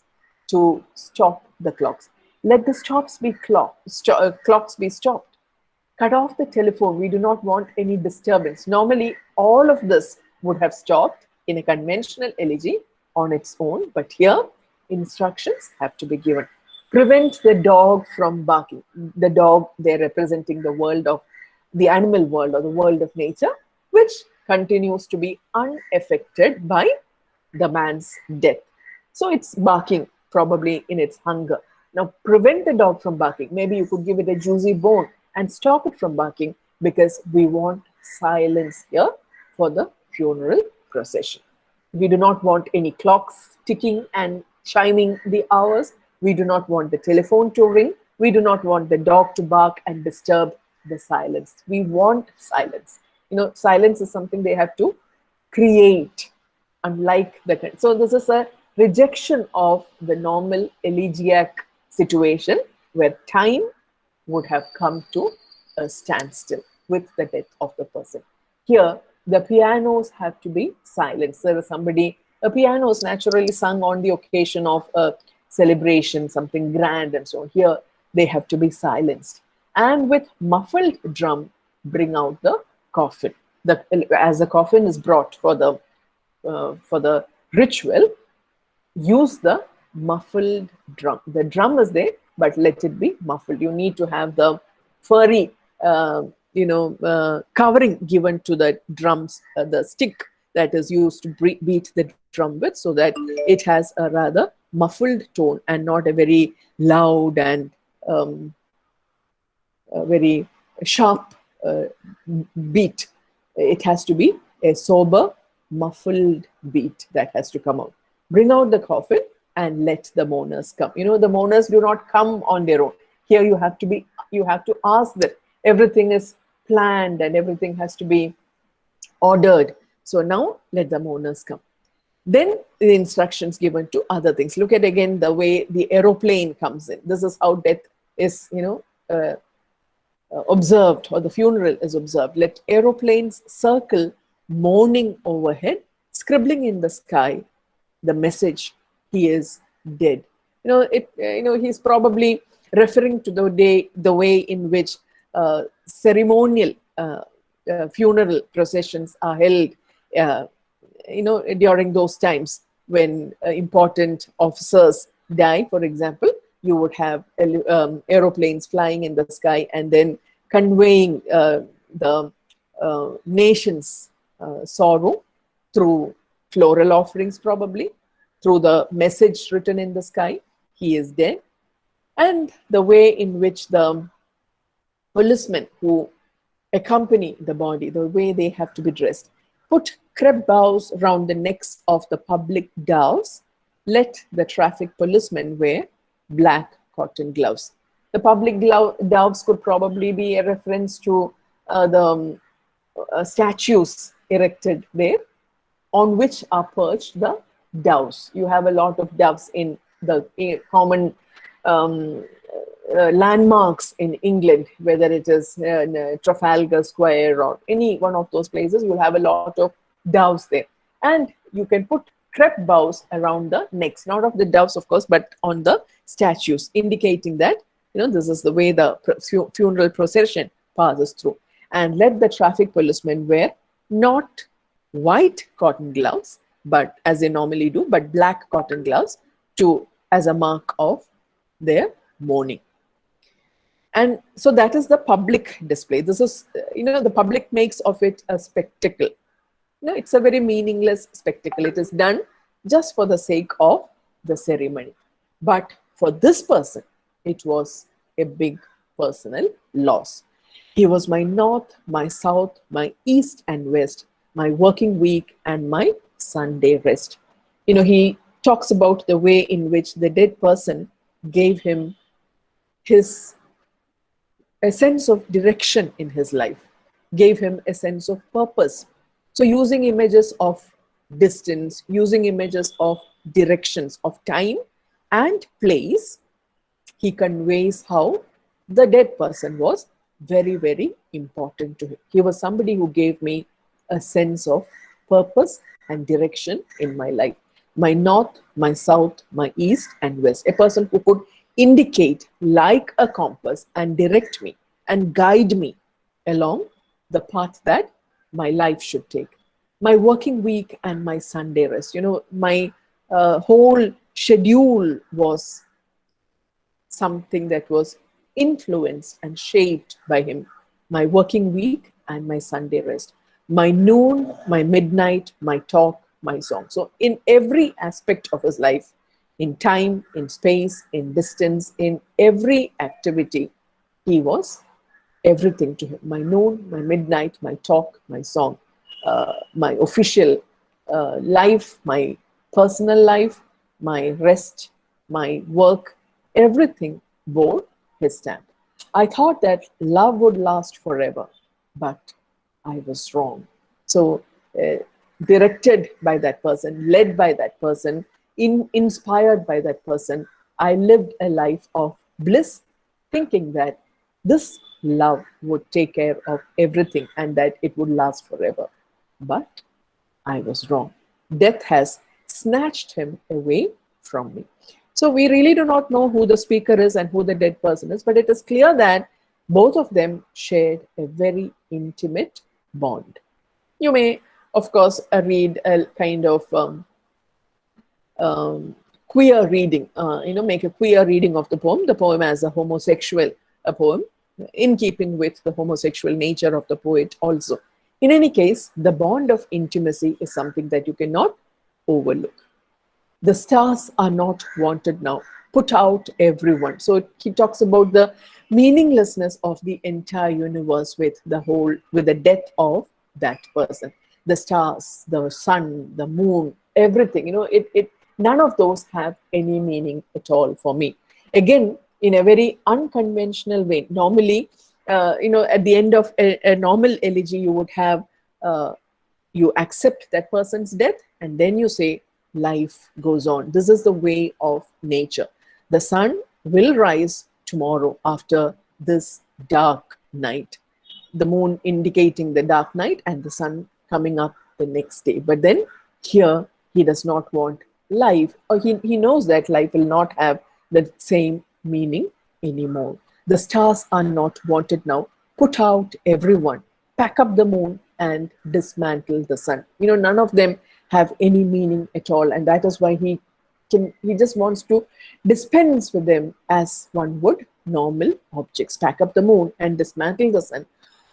S1: to stop the clocks. Let the clocks be stopped. Cut off the telephone. We do not want any disturbance. Normally, all of this would have stopped in a conventional elegy on its own, but here, instructions have to be given. Prevent the dog from barking. The dog, they're representing the world of the animal world or the world of nature, which continues to be unaffected by the man's death. So it's barking, probably in its hunger. Now, prevent the dog from barking. Maybe you could give it a juicy bone and stop it from barking, because we want silence here for the funeral procession. We do not want any clocks ticking and chiming the hours. We do not want the telephone to ring. We do not want the dog to bark and disturb the silence. We want silence. You know, silence is something they have to create, unlike the. So this is a rejection of the normal elegiac situation where time would have come to a standstill with the death of the person. Here, the pianos have to be silenced. There is a piano is naturally sung on the occasion of a celebration, something grand and so on. Here, they have to be silenced. And with muffled drum, bring out the coffin. As the coffin is brought for the ritual, use the muffled drum. The drum is there, but let it be muffled. You need to have the furry, covering given to the drums, the stick that is used to beat the drum with, so that it has a rather muffled tone and not a very loud and very sharp beat. It has to be a sober, muffled beat that has to come out. Bring out the coffin and let the mourners come. You know, the mourners do not come on their own. Here you have to ask that everything is planned and everything has to be ordered. So now let the mourners come. Then the instructions given to other things. Look at again the way the aeroplane comes in. This is how death is, observed, or the funeral is observed. Let aeroplanes circle mourning overhead, scribbling in the sky the message, he is dead. He's probably referring to the way in which ceremonial funeral processions are held, uh, during those times when important officers die, for example. You would have aeroplanes flying in the sky and then conveying the nation's sorrow through floral offerings, probably through the message written in the sky, he is dead. And the way in which the policemen who accompany the body, the way they have to be dressed, put crepe bows round the necks of the public doves, let the traffic policemen wear black cotton gloves. The public doves could probably be a reference to the statues erected there, on which are perched the doves. You have a lot of doves in the common landmarks in England, whether it is Trafalgar Square or any one of those places. You'll have a lot of doves there. And you can put crepe bows around the necks, not of the doves, of course, but on the statues, indicating that, this is the way the funeral procession passes through. And let the traffic policemen wear not white cotton gloves, but as they normally do, but black cotton gloves as a mark of their mourning. And so that is the public display. This is, the public makes of it a spectacle. It's a very meaningless spectacle. It is done just for the sake of the ceremony. But for this person, it was a big personal loss. He was my north, my south, my east and west, my working week and my Sunday rest. He talks about the way in which the dead person gave him a sense of direction in his life, gave him a sense of purpose. So using images of distance, using images of directions, of time and place, he conveys how the dead person was very, very important to him. He was somebody who gave me a sense of purpose and direction in my life. My north, my south, my east and west. A person who could indicate like a compass and direct me and guide me along the path that my life should take. My working week and my Sunday rest. My whole schedule was something that was influenced and shaped by him. My working week and my Sunday rest. My noon, my midnight, my talk, my song. So in every aspect of his life, in time, in space, in distance, in every activity, he was everything to him. My noon, my midnight, my talk, my song, my official life, my personal life, my rest, my work, everything bore his stamp. I thought that love would last forever, but I was wrong. So, directed by that person, led by that person, inspired by that person, I lived a life of bliss, thinking that this love would take care of everything and that it would last forever. But I was wrong. Death has snatched him away from me. So we really do not know who the speaker is and who the dead person is, but it is clear that both of them shared a very intimate bond. You may, of course, read a kind of queer reading, make a queer reading of the poem as a homosexual poem, in keeping with the homosexual nature of the poet also. In any case, the bond of intimacy is something that you cannot overlook. The stars are not wanted now. Put out everyone. So he talks about the meaninglessness of the entire universe with the death of that person. The stars, the sun, the moon, everything. None of those have any meaning at all for me. Again, in a very unconventional way. Normally, at the end of a normal elegy, you would have, you accept that person's death and then you say, life goes on. This is the way of nature. The sun will rise tomorrow after this dark night. The moon indicating the dark night and the sun coming up the next day. But then here he does not want life, or he knows that life will not have the same meaning anymore. The stars are not wanted now. Put out everyone, pack up the moon and dismantle the sun. None of them have any meaning at all, and that is why he just wants to dispense with them as one would normal objects. Pack up the moon and dismantle the sun.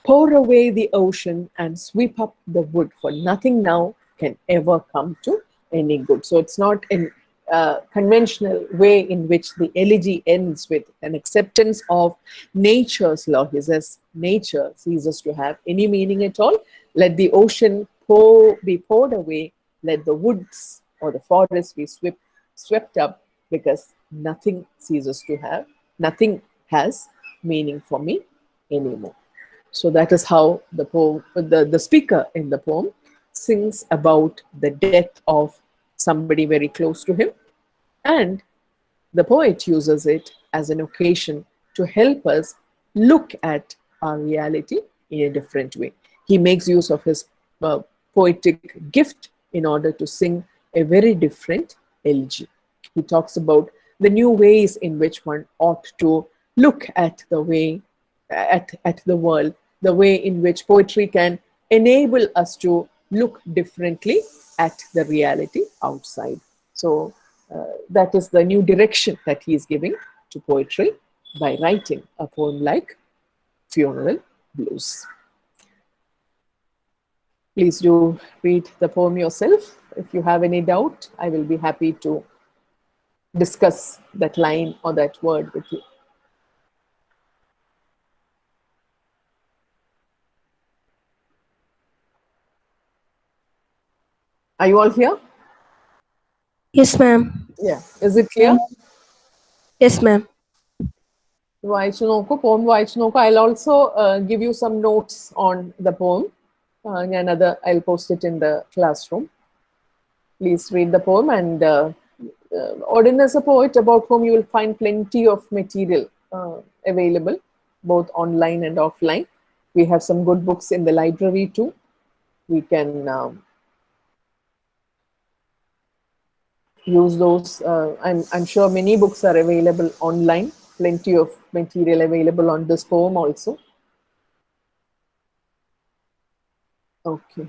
S1: Pour away the ocean and sweep up the wood, for nothing now can ever come to any good. So it's not in conventional way in which the elegy ends with an acceptance of nature's law. He says, nature ceases to have any meaning at all. Let the ocean be poured away. Let the woods or the forest be swept up, because nothing has meaning for me anymore. So that is how the speaker in the poem sings about the death of somebody very close to him, and the poet uses it as an occasion to help us look at our reality in a different way. He makes use of his poetic gift in order to sing a very different elegy. He talks about the new ways in which one ought to look at at the world, the way in which poetry can enable us to look differently at the reality outside. So that is the new direction that he is giving to poetry by writing a poem like Funeral Blues. Please do read the poem yourself. If you have any doubt, I will be happy to discuss that line or that word with you. Are you all here?
S3: Yes, ma'am.
S1: Yeah. Is it clear?
S3: Yes, ma'am.
S1: വായിച്ചു നോക്കൂ, poem വായിച്ചു നോക്കൂ. I'll also give you some notes on the poem. I'll post it in the classroom. Please read the poem, and Auden is a poet about whom you will find plenty of material available, both online and offline. We have some good books in the library too. We can use those. I'm sure many books are available online. Plenty of material available on this poem also. Okay.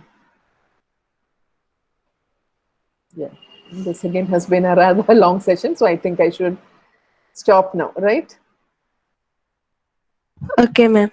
S1: Yeah. This again has been a rather long session, so I think I should stop now, right?
S3: Okay, ma'am.